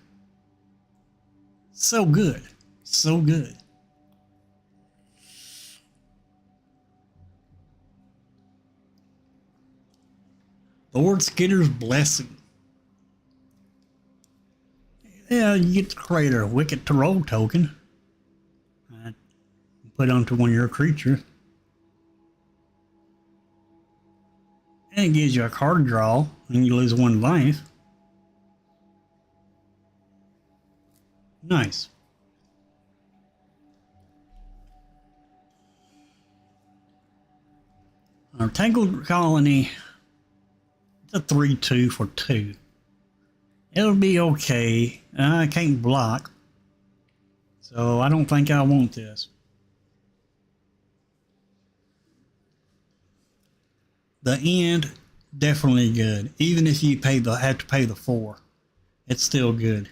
So good. So good. Lord Skitter's Blessing. Yeah, you get to create a Wicked to Roll token. Put onto one of your creatures. And it gives you a card draw, and you lose 1 life. Nice. Our Tangled Colony, it's a 3/2 for 2. It'll be okay. I can't block, so I don't think I want this. The end, definitely good. Even if you have to pay the 4, it's still good.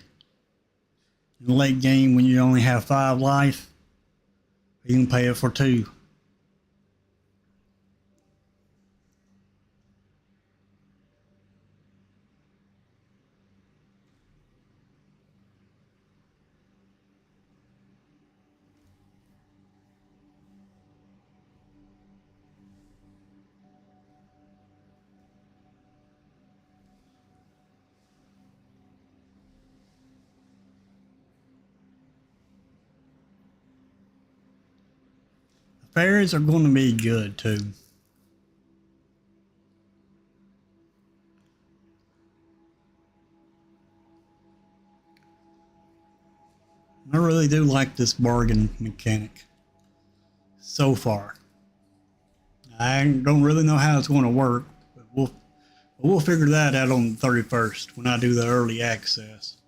In the late game, when you only have 5 life, you can pay it for 2. Fairies are going to be good too. I really do like this bargain mechanic so far. I don't really know how it's going to work, but we'll figure that out on the 31st when I do the early access.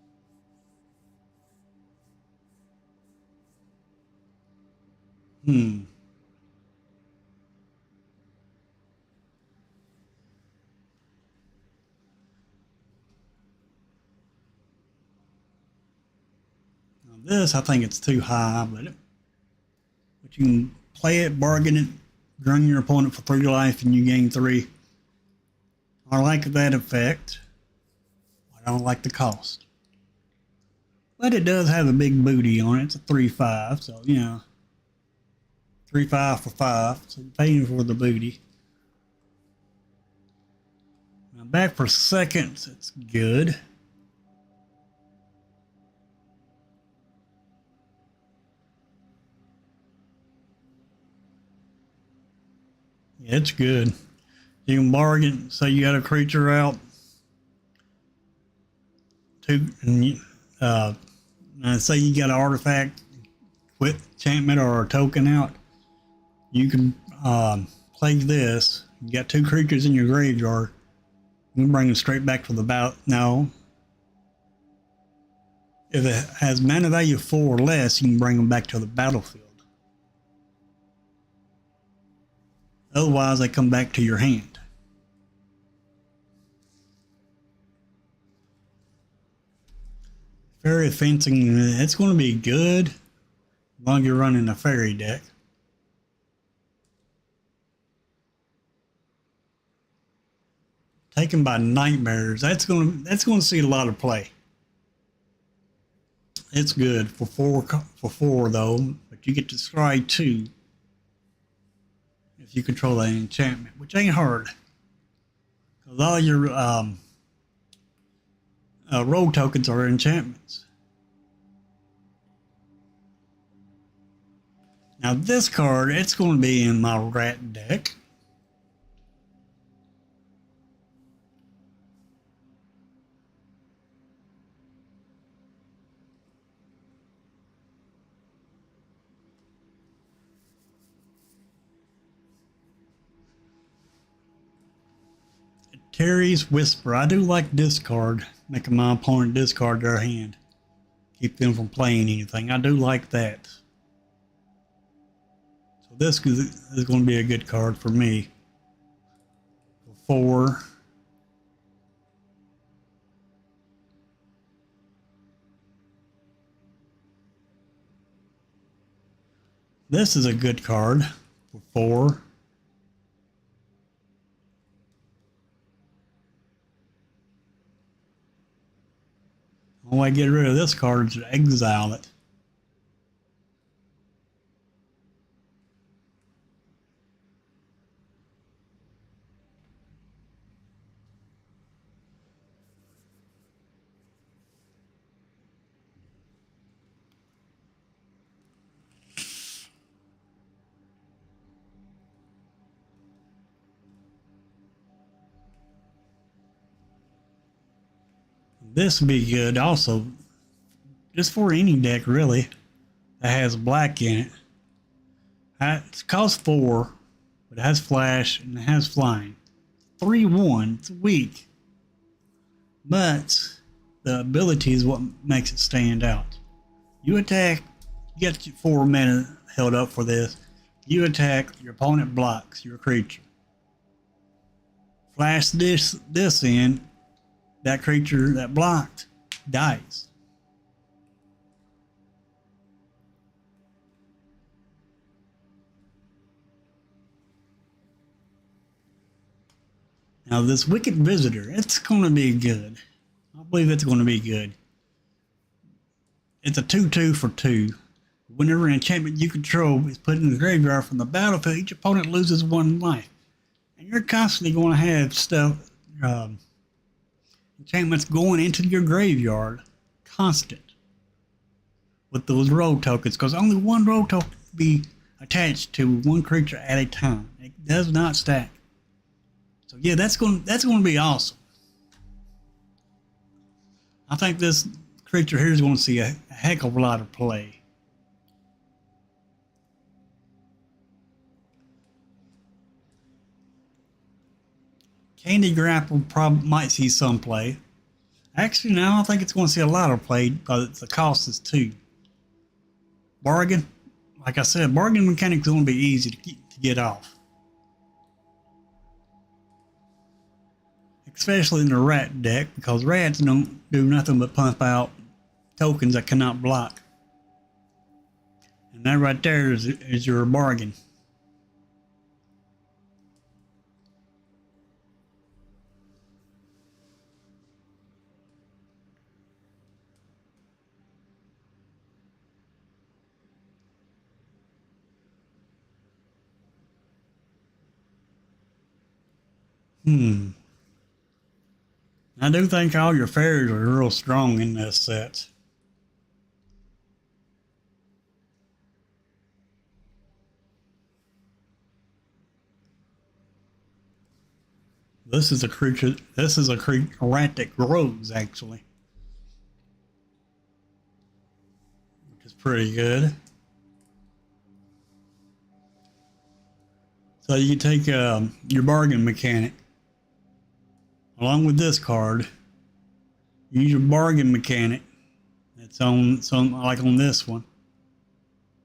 This, I think it's too high, but you can play it, bargain it, drain your opponent for 3 life, and you gain 3. I like that effect. I don't like the cost. But it does have a big booty on it. It's a 3/5, so, you know, 3/5 for 5, so you're paying for the booty. Now back for seconds, it's good. Yeah, it's good. You can bargain. Say you got a creature out, and say you got an artifact, quit enchantment, or a token out. You can play this. You got 2 creatures in your graveyard. You can bring them straight back to the battle. No. If it has mana value 4 or less, you can bring them back to the battlefield. Otherwise, they come back to your hand. Fairy fencing, it's going to be good as long as you're running a fairy deck. Taken by Nightmares, that's going to see a lot of play. It's good for 4 though, but you get to scry 2 if you control that enchantment, which ain't hard. Because all your rogue tokens are enchantments. Now this card, it's going to be in my rat deck. Terry's Whisper. I do like discard, making my opponent discard their hand. Keep them from playing anything. I do like that. So this is going to be a good card for me. 4. This is a good card for 4. The only way to get rid of this card is to exile it. This would be good also, just for any deck really that has black in it. It costs 4, but it has flash and it has flying. 3/1, it's weak, but the ability is what makes it stand out. You attack, you get 4 mana held up for this. You attack, your opponent blocks your creature. Flash this in, that creature that blocked dies. Now this Wicked Visitor, it's going to be good. I believe it's going to be good. It's a 2/2 for 2. Whenever an enchantment you control is put in the graveyard from the battlefield, each opponent loses 1 life. And you're constantly going to have stuff, enchantments going into your graveyard, constant, with those road tokens, because only 1 road token can be attached to 1 creature at a time. It does not stack. So yeah, that's going to be awesome. I think this creature here is going to see a heck of a lot of play. Candy Grapple probably might see some play. Actually, now I think it's going to see a lot of play because the cost is 2. Bargain, like I said, bargain mechanic is going to be easy to get off. Especially in the rat deck, because rats don't do nothing but pump out tokens that cannot block. And that right there is your bargain. I do think all your fairies are real strong in this set. This is a creature. This is a rat that grows actually, which is pretty good. So you take your bargain mechanic along with this card. Use your bargain mechanic. That's on like on this one.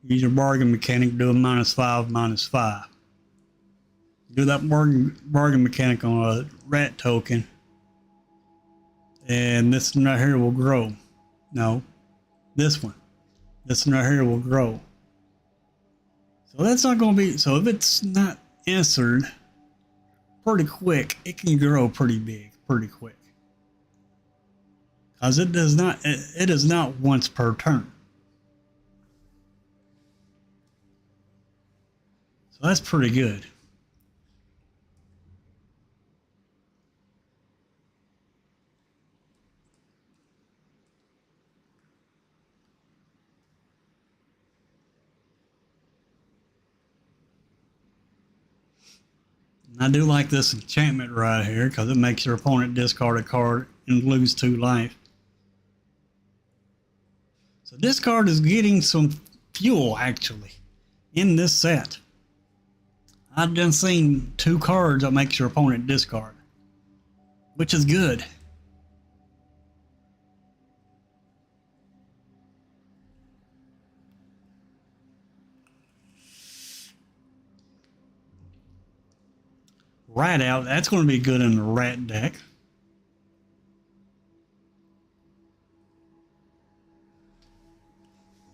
Use your bargain mechanic. Do a -5/-5. Do that bargain mechanic on a rat token, and this one right here will grow. No, this one. This one right here will grow. So that's not going to be. So if it's not answered pretty quick, it can grow pretty big, pretty quick. Because it does not. It is not once per turn. So that's pretty good. I do like this enchantment right here because it makes your opponent discard a card and lose 2 life. So this card is getting some fuel actually in this set. I've done seen 2 cards that makes your opponent discard, which is good. Rat Out, that's going to be good in the rat deck.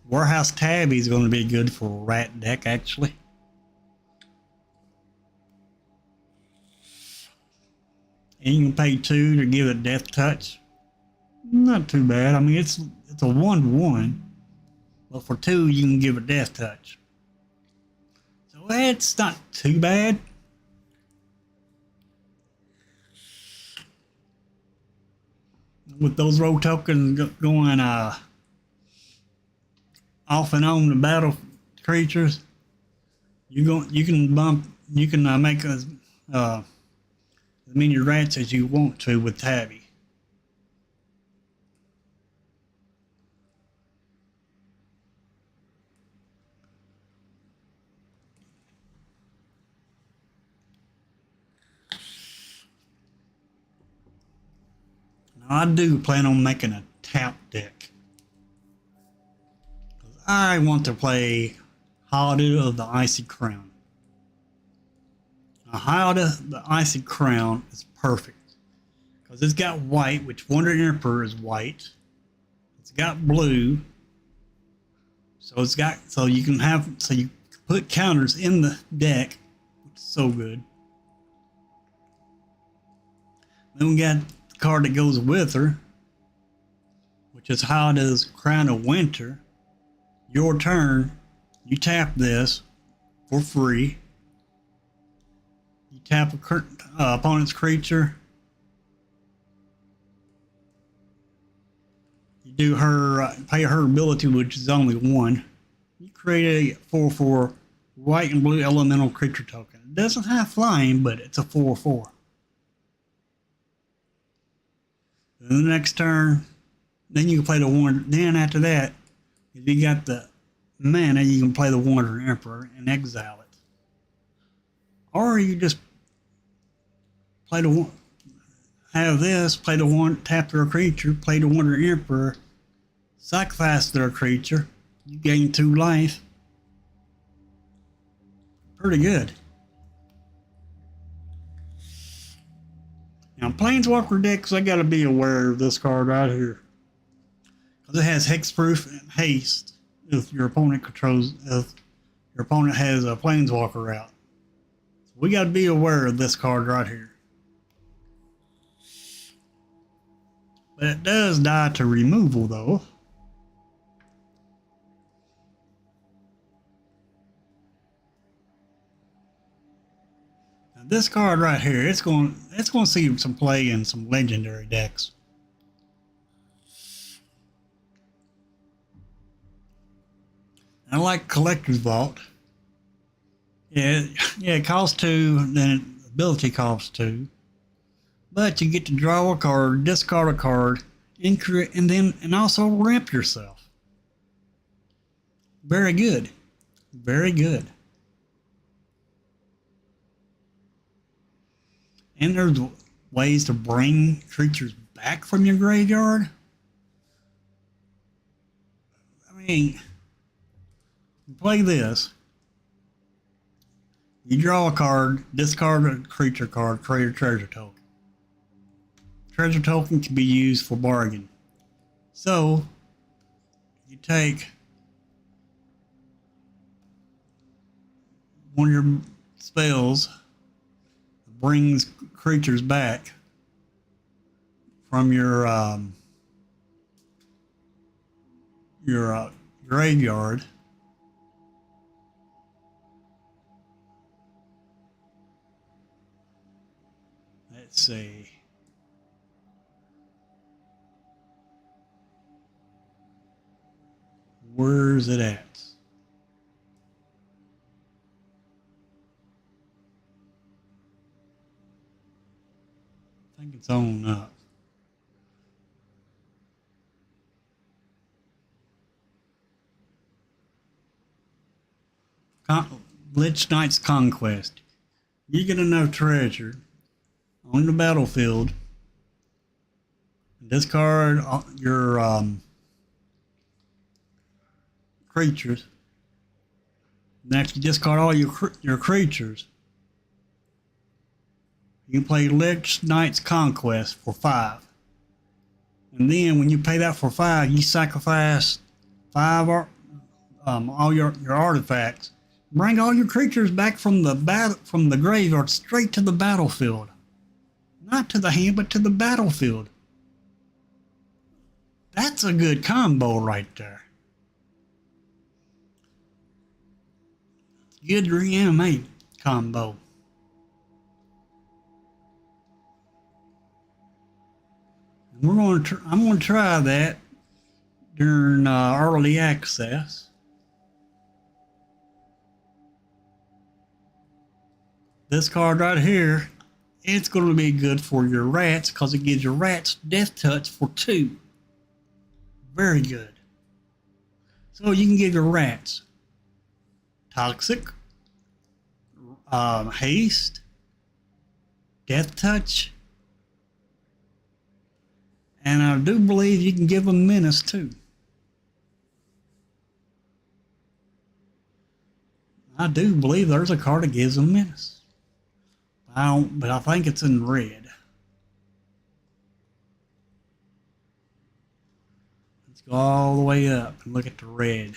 Warehouse Tabby is going to be good for a rat deck, actually. And you can pay 2 to give it Death Touch. Not too bad. I mean, it's a 1/1, but for 2 you can give it Death Touch. So it's not too bad. With those road tokens going off and on the battle creatures, you can make as many rats as you want to with Tabby. Now I do plan on making a tap deck. I want to play Holiday of the Icy Crown. Now, Holiday of the Icy Crown is perfect because it's got white, which Wandering Emperor is white. It's got blue, so you can put counters in the deck, which is so good. Then we got the card that goes with her, which is Holiday's Crown of Winter. Your turn, you tap this for free. You tap a opponent's creature. You do her pay her ability, which is only 1. You create a 4/4 white and blue elemental creature token. It doesn't have flying, but it's a 4/4. Then the next turn, then you can play the one. Then after that, if you got the mana, you can play the Wandering Emperor and exile it. Or you just play the one. Have this, play the one, tap their creature, play the Wandering Emperor, sacrifice their creature, you gain 2 life. Pretty good. Now, Planeswalker decks, I gotta be aware of this card right here. Because it has hexproof and haste if your opponent has a Planeswalker out. So we gotta be aware of this card right here. But it does die to removal though. Now this card right here, it's going to see some play in some legendary decks. I like Collector's Vault. Yeah, it costs 2, then ability costs 2. But you get to draw a card, discard a card, and also ramp yourself. Very good. Very good. And there's ways to bring creatures back from your graveyard. I mean, you play this. You draw a card, discard a creature card, create a treasure token. Treasure token can be used for bargain. So, you take one of your spells that brings creatures back from your graveyard. Let's see. Where's it at? I think it's on up. Lich Knight's Conquest. You get enough treasure on the battlefield. Discard your creatures. Next, you discard all your creatures. You can play Lich Knight's Conquest for 5. And then when you pay that for 5, you sacrifice 5 all your artifacts. Bring all your creatures back from the graveyard straight to the battlefield. Not to the hand, but to the battlefield. That's a good combo right there. Good reanimate combo. And I'm going to try that during early access. This card right here, it's going to be good for your rats because it gives your rats Death Touch for 2. Very good. So you can give your rats Toxic, Haste, Death Touch, I do believe you can give them menace too. I do believe there's a card that gives them menace. I don't, but I think it's in red. Let's go all the way up and look at the red.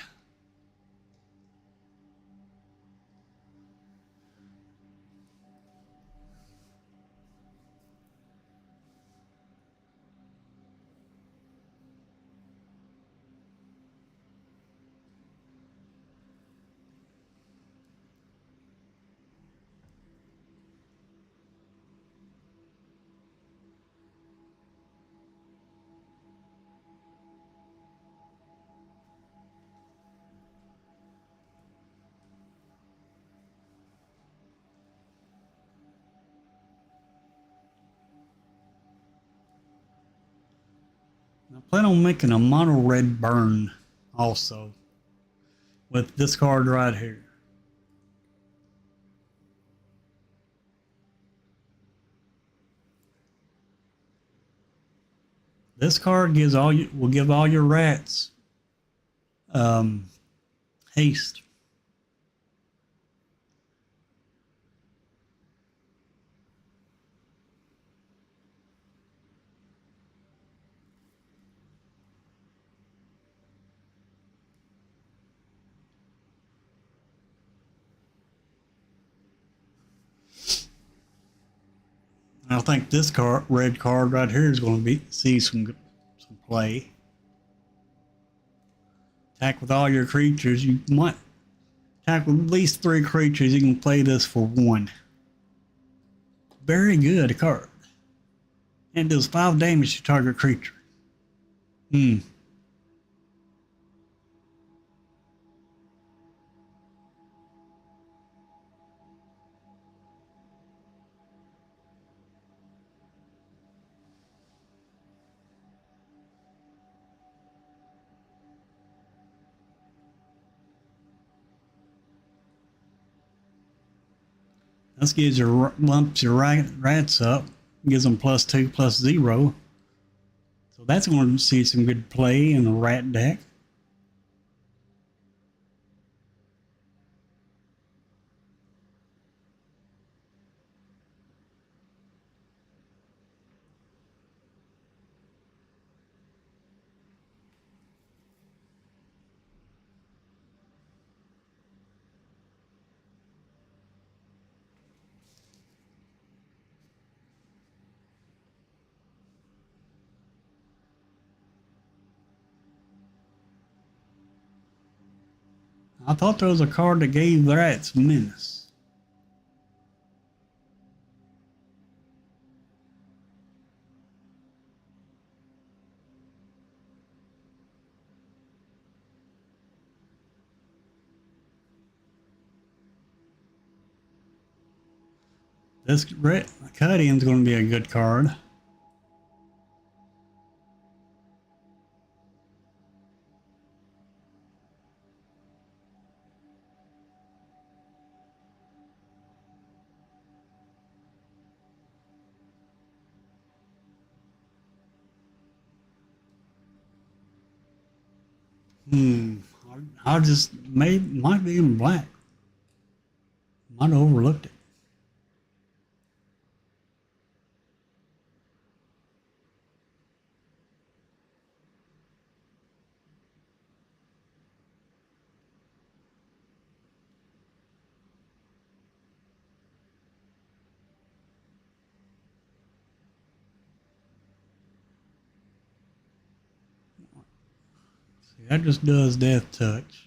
I plan on making a mono red burn also with this card right here. This card gives will give all your rats haste. I think this red card right here is going to see some play. Attack with all your creatures. You might attack with at least 3 creatures. You can play this for 1. Very good card. And it does 5 damage to target creature. This gives your lumps your rats up, gives them +2/+0. So that's going to see some good play in the rat deck. I thought there was a card that gave the rats menace. This red Cutting's going to be a good card. I just might be in black. Might have overlooked it. See, that just does death touch.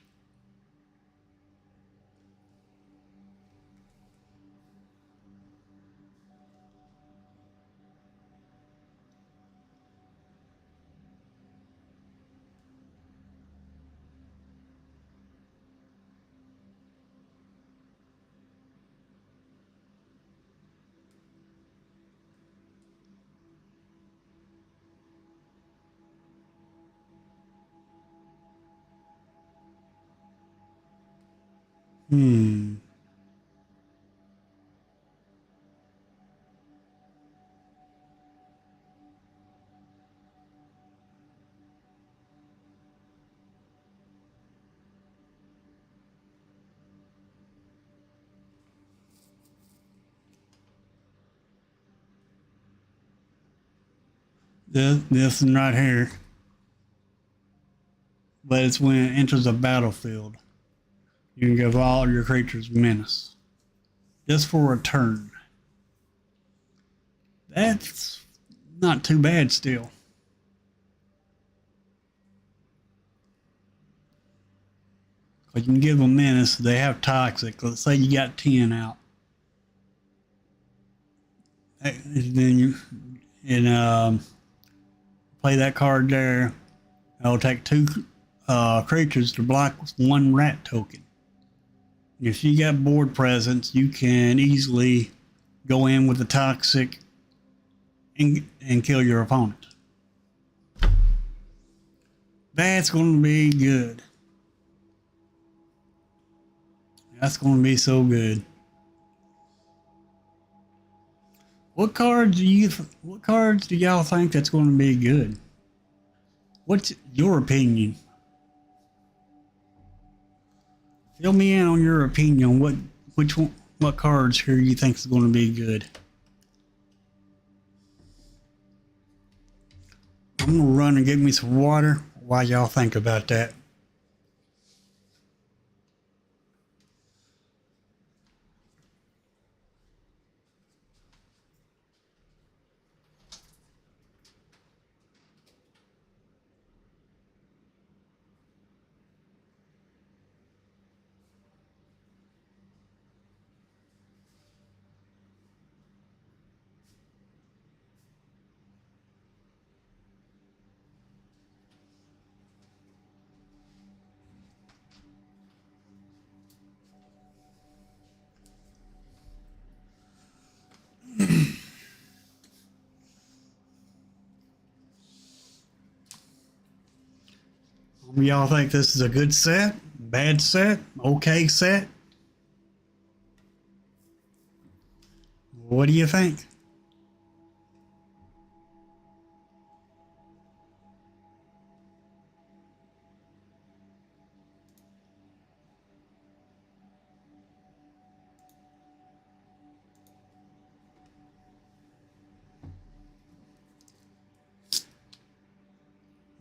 This one right here. But it's when it enters the battlefield. You can give all your creatures menace. Just for a turn. That's not too bad still. But you can give them menace. They have toxic. Let's say you got 10 out. And then you play that card there. It'll take 2 creatures to block 1 rat token. If you got board presence, you can easily go in with the toxic and kill your opponent. That's going to be good. That's going to be so good. What cards do y'all think that's going to be good? What's your opinion? Fill me in on your opinion. What cards here you think is going to be good? I'm gonna run and get me some water while y'all think about that. Y'all think this is a good set? Bad set? Okay set? What do you think?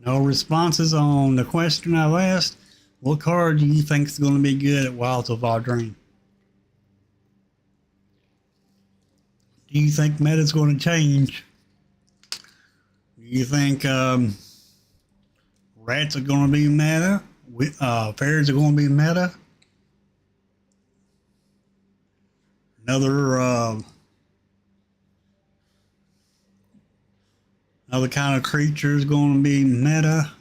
No responses on the question I've asked. What card do you think is going to be good at Wilds of Eldraine? Do you think meta's going to change? Do you think rats are going to be meta? Fairies are going to be meta? Another kind of creature is going to be meta.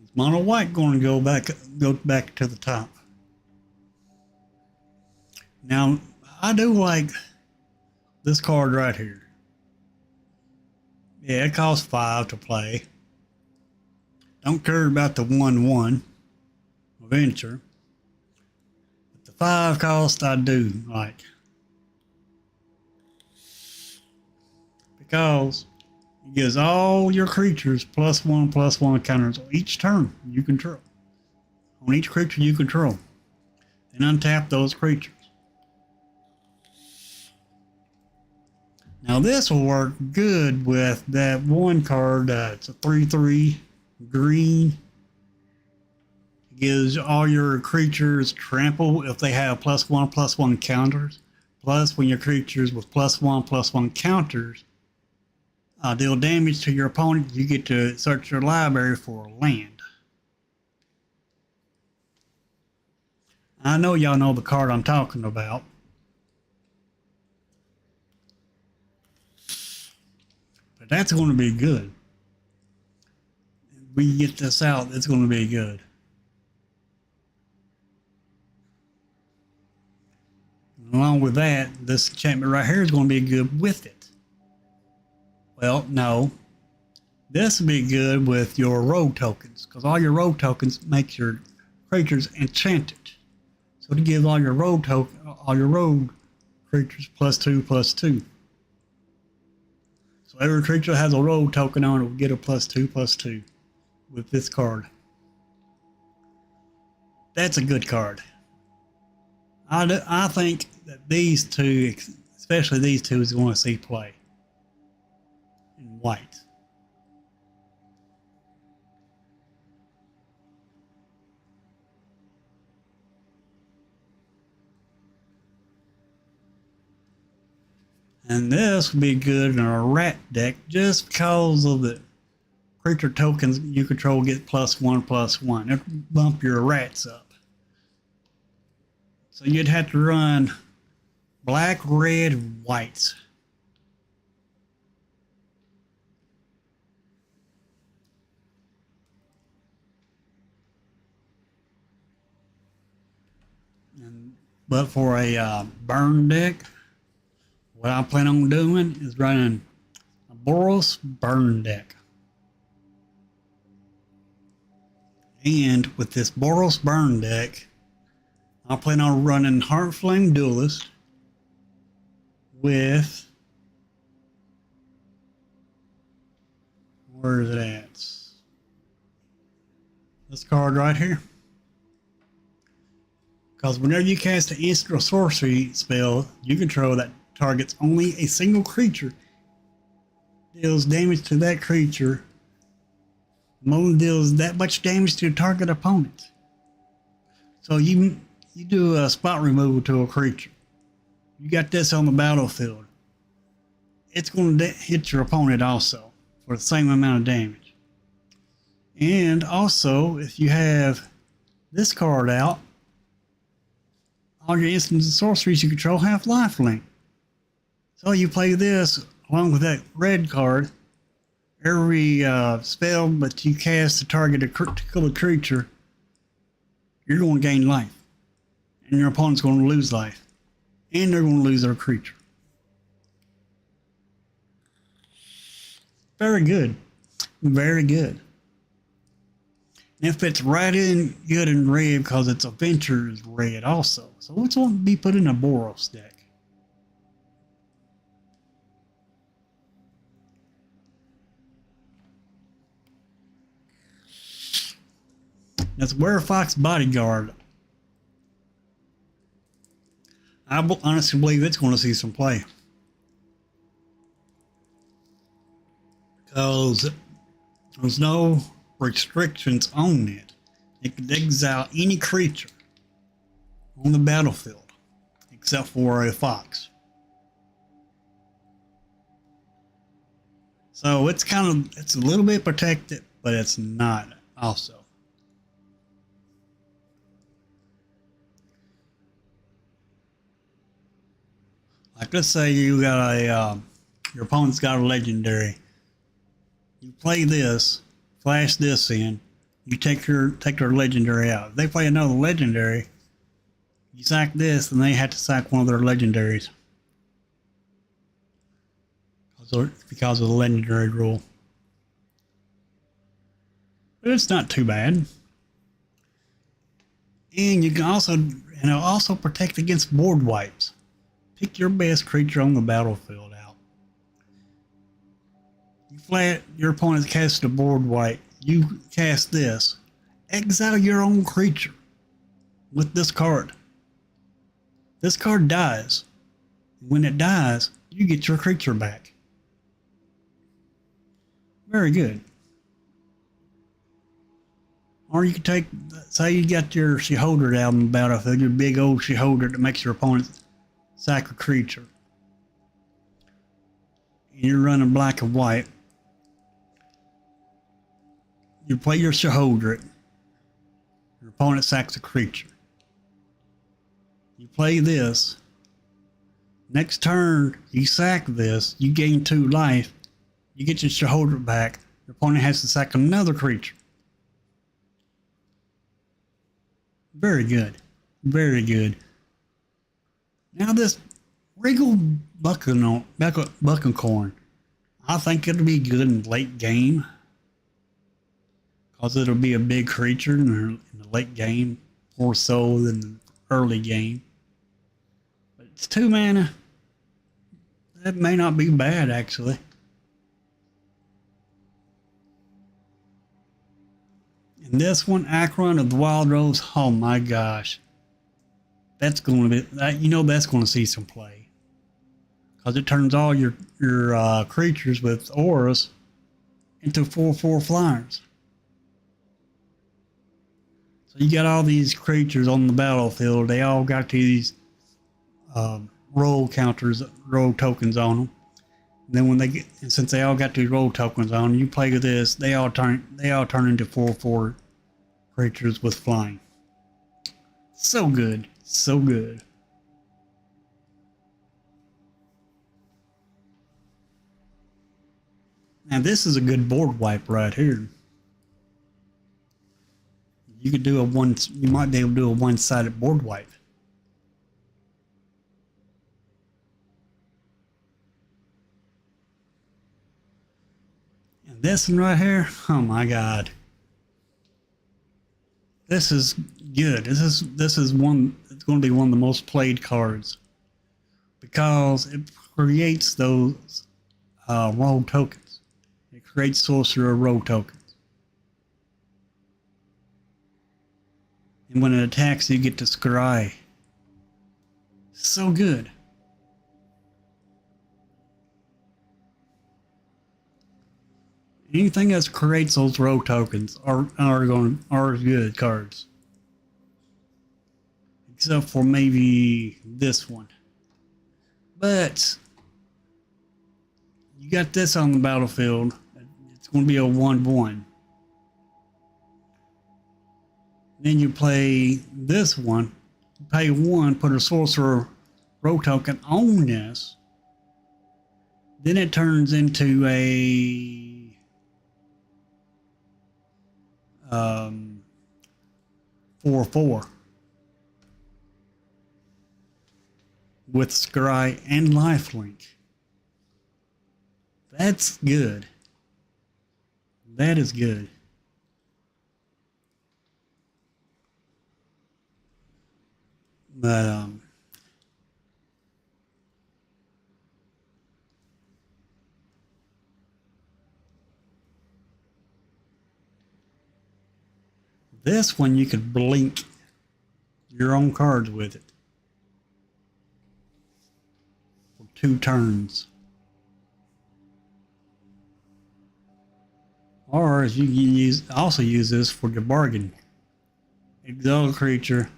Is mono white going to go back to the top? Now, I do like this card right here. Yeah, it costs 5 to play. Don't care about the 1/1 adventure. 5 cost I do like, because it gives all your creatures +1/+1 counters each turn you control. On each creature you control. And untap those creatures. Now this will work good with that one card. It's a 3/3 green. Gives all your creatures trample if they have +1/+1 counters. Plus, when your creatures with +1/+1 counters deal damage to your opponent, you get to search your library for a land. I know y'all know the card I'm talking about. But that's going to be good. If we get this out, it's going to be good. Along with that, this enchantment right here is going to be good with it. Well, no. This will be good with your rogue tokens, because all your rogue tokens make your creatures enchanted. So to give all your rogue creatures +2/+2. So every creature that has a rogue token on it will get a +2/+2 with this card. That's a good card. I think that these two, especially these two, is going to see play in white. And this would be good in a rat deck just because of the creature tokens you control get +1/+1. It'll bump your rats up. So you'd have to run black, red, white. But for a burn deck, what I plan on doing is running a Boros burn deck. And with this Boros burn deck, I plan on running Heartflame Duelist with, where is it at? This card right here. Because whenever you cast an instant or sorcery spell you control that targets only a single creature, deals damage to that creature, only deals that much damage to a target opponent. So you do a spot removal to a creature. You got this on the battlefield. It's going to hit your opponent also for the same amount of damage. And also, if you have this card out, all your instants and sorceries you control have lifelink. So you play this along with that red card. Every spell that you cast to target a particular creature, you're going to gain life. And your opponent's going to lose life. And they're going to lose their creature. Very good. Very good. And it fits right in good in red because its adventure is red also. So it's going to be put in a Boros deck. That's Werefox Bodyguard. I honestly believe it's going to see some play. Because there's no restrictions on it. It can exile any creature on the battlefield except for a fox. So it's a little bit protected, but it's not also. Like let's say you got your opponent's got a legendary. You play this, flash this in, you take their legendary out. If they play another legendary, you sack this and they have to sack one of their legendaries. Because of the legendary rule. But it's not too bad. And you can also protect against board wipes. Pick your best creature on the battlefield out. Your opponent casts a board wipe. You cast this. Exile your own creature with this card. This card dies. When it dies, you get your creature back. Very good. Or you can take, say you got your Sheholder out on the battlefield, your big old Sheholder that makes your opponent sack a creature. And you're running black and white. You play your Sheholder. Your opponent sacks a creature. You play this. Next turn, you sack this. You gain 2 life. You get your Sheholder back. Your opponent has to sack another creature. Very good. Very good. Now this Regal Buckincorn, I think it'll be good in late game. Because it'll be a big creature in the late game, more so than the early game. But it's 2 mana. That may not be bad, actually. And this one, Acheron of the Wild Rose, oh my gosh. that's going to be that, you know, that's going to see some play, because it turns all your creatures with auras into 4/4 flyers. So you got all these creatures on the battlefield. They all got these roll counters, roll tokens on them. And then when they get, and since they all got these roll tokens on them, you play with this, they all turn into 4/4 creatures with flying. So good, so good. Now this is a good board wipe right here. You could do you might be able to do a one-sided board wipe. And this one right here, oh my God. This is good. This is one, it's going to be one of the most played cards, because it creates those roll tokens. It creates sorcerer roll tokens. And when it attacks, you get to scry. So good. Anything that creates those row tokens are good cards. Except for maybe this one. But you got this on the battlefield. It's going to be a 1/1. Then you play this one. You pay 1, put a sorcerer row token on this. Then it turns into a 4/4 with scry and lifelink. That's good. That is good. But this one, you could blink your own cards with it for 2 turns. Or as you can also use this for your bargain. Exile creature.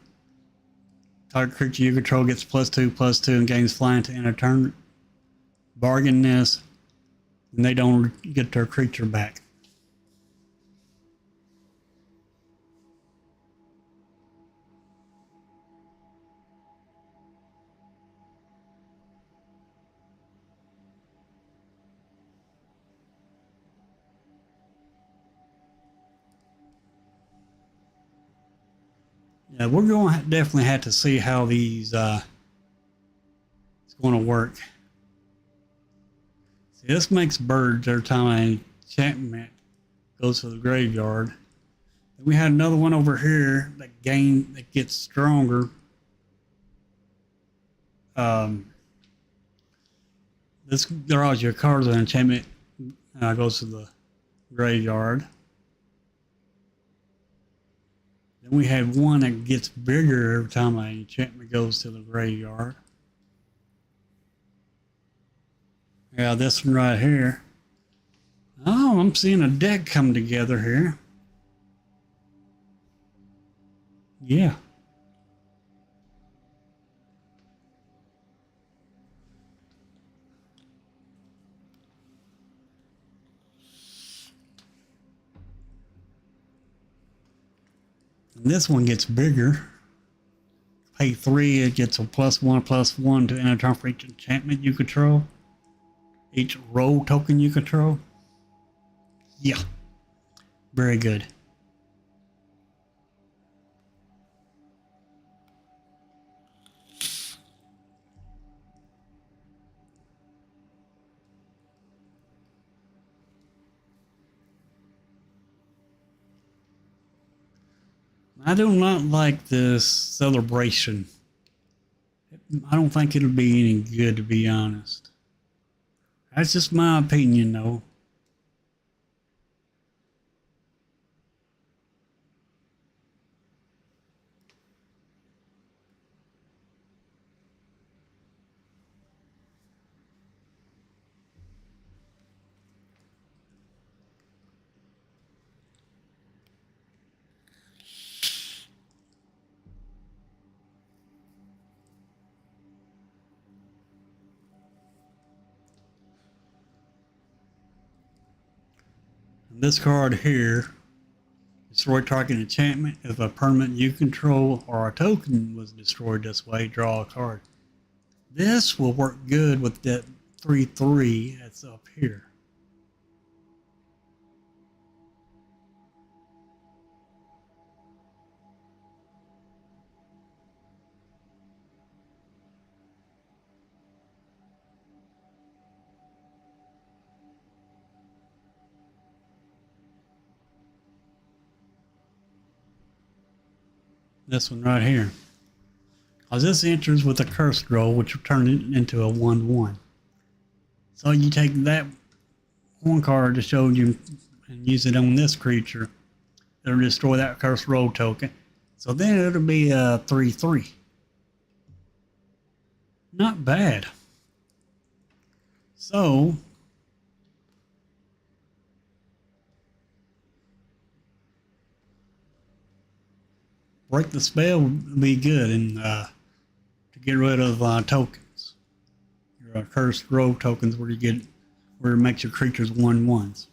Target creature you control gets +2/+2 and gains flying to end a turn. Bargain this, and they don't get their creature back. Yeah, we're going to definitely have to see how these it's going to work. See, this makes birds every time an enchantment goes to the graveyard. Then we had another one over here that gets stronger. This draws your cards on enchantment goes to the graveyard. Then we had one that gets bigger every time an enchantment goes to the graveyard. Yeah, this one right here. Oh, I'm seeing a deck come together here. Yeah. And this one gets bigger. Pay 3, it gets a +1/+1 to end a turn for each enchantment you control. Each roll token you control. Yeah. Very good. I do not like this celebration. I don't think it'll be any good, to be honest. That's just my opinion, though. This card here, destroy target enchantment. If a permanent you control or a token was destroyed this way, draw a card. This will work good with that 3/3 that's up here. This one right here. Because this enters with a cursed roll, which will turn it into a 1/1. So you take that one card that showed you and use it on this creature. It'll destroy that cursed roll token. So then it'll be a 3/3. Not bad. So break the spell would be good and to get rid of tokens. Your cursed roll tokens where it makes your creatures 1/1s.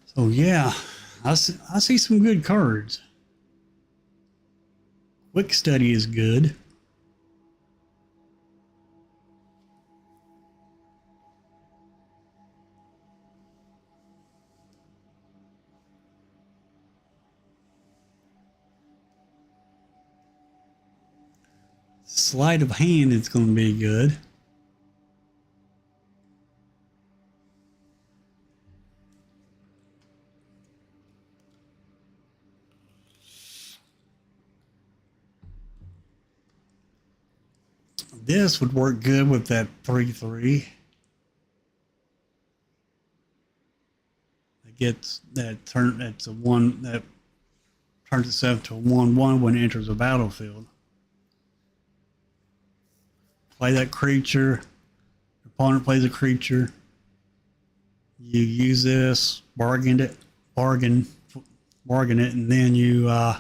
So yeah, I see some good cards. Quick Study is good. Sleight of Hand is going to be good. This would work good with that 3/3. That gets that turn. That's a one that turns itself to a 1/1 when it enters a battlefield. Play that creature. Your opponent plays a creature. You use this, bargain it, and then you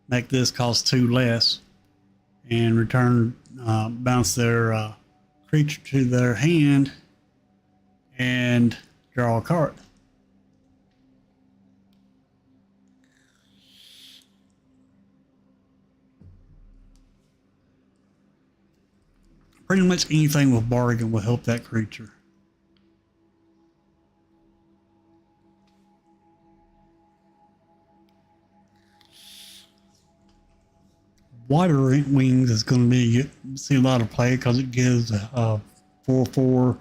make this cost 2 less, and return bounce their creature to their hand, and draw a card. Pretty much anything with bargain will help that creature. Water Wings is going to be see a lot of play because it gives 4/4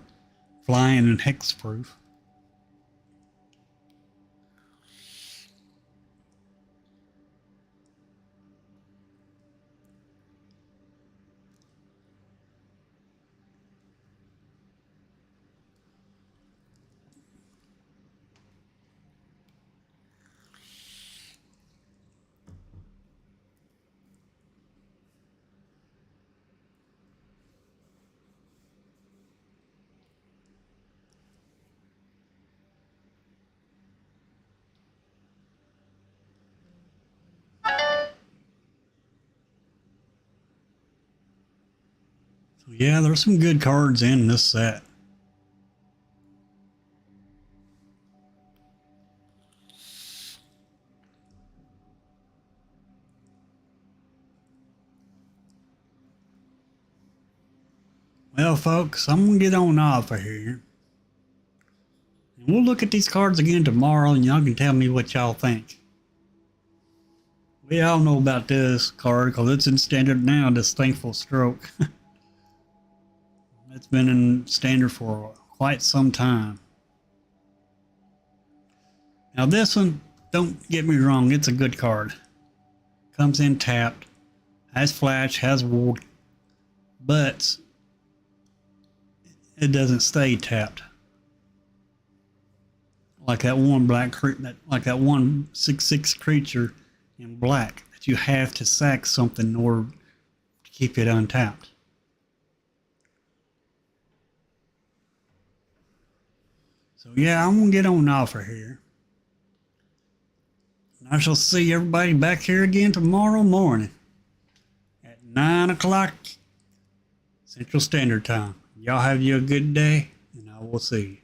flying and hexproof. So yeah, there's some good cards in this set. Well, folks, I'm going to get on off of here. And we'll look at these cards again tomorrow, and y'all can tell me what y'all think. We all know about this card because it's in standard now, this Thankful Stroke. It's been in standard for quite some time. Now this one, don't get me wrong, it's a good card. Comes in tapped, has flash, has ward, but it doesn't stay tapped. Like that one like that 1/6/6 creature in black that you have to sack something in order to keep it untapped. So yeah, I'm gonna get on off of here. And I shall see everybody back here again tomorrow morning at 9 o'clock Central Standard Time. Y'all have you a good day, and I will see you.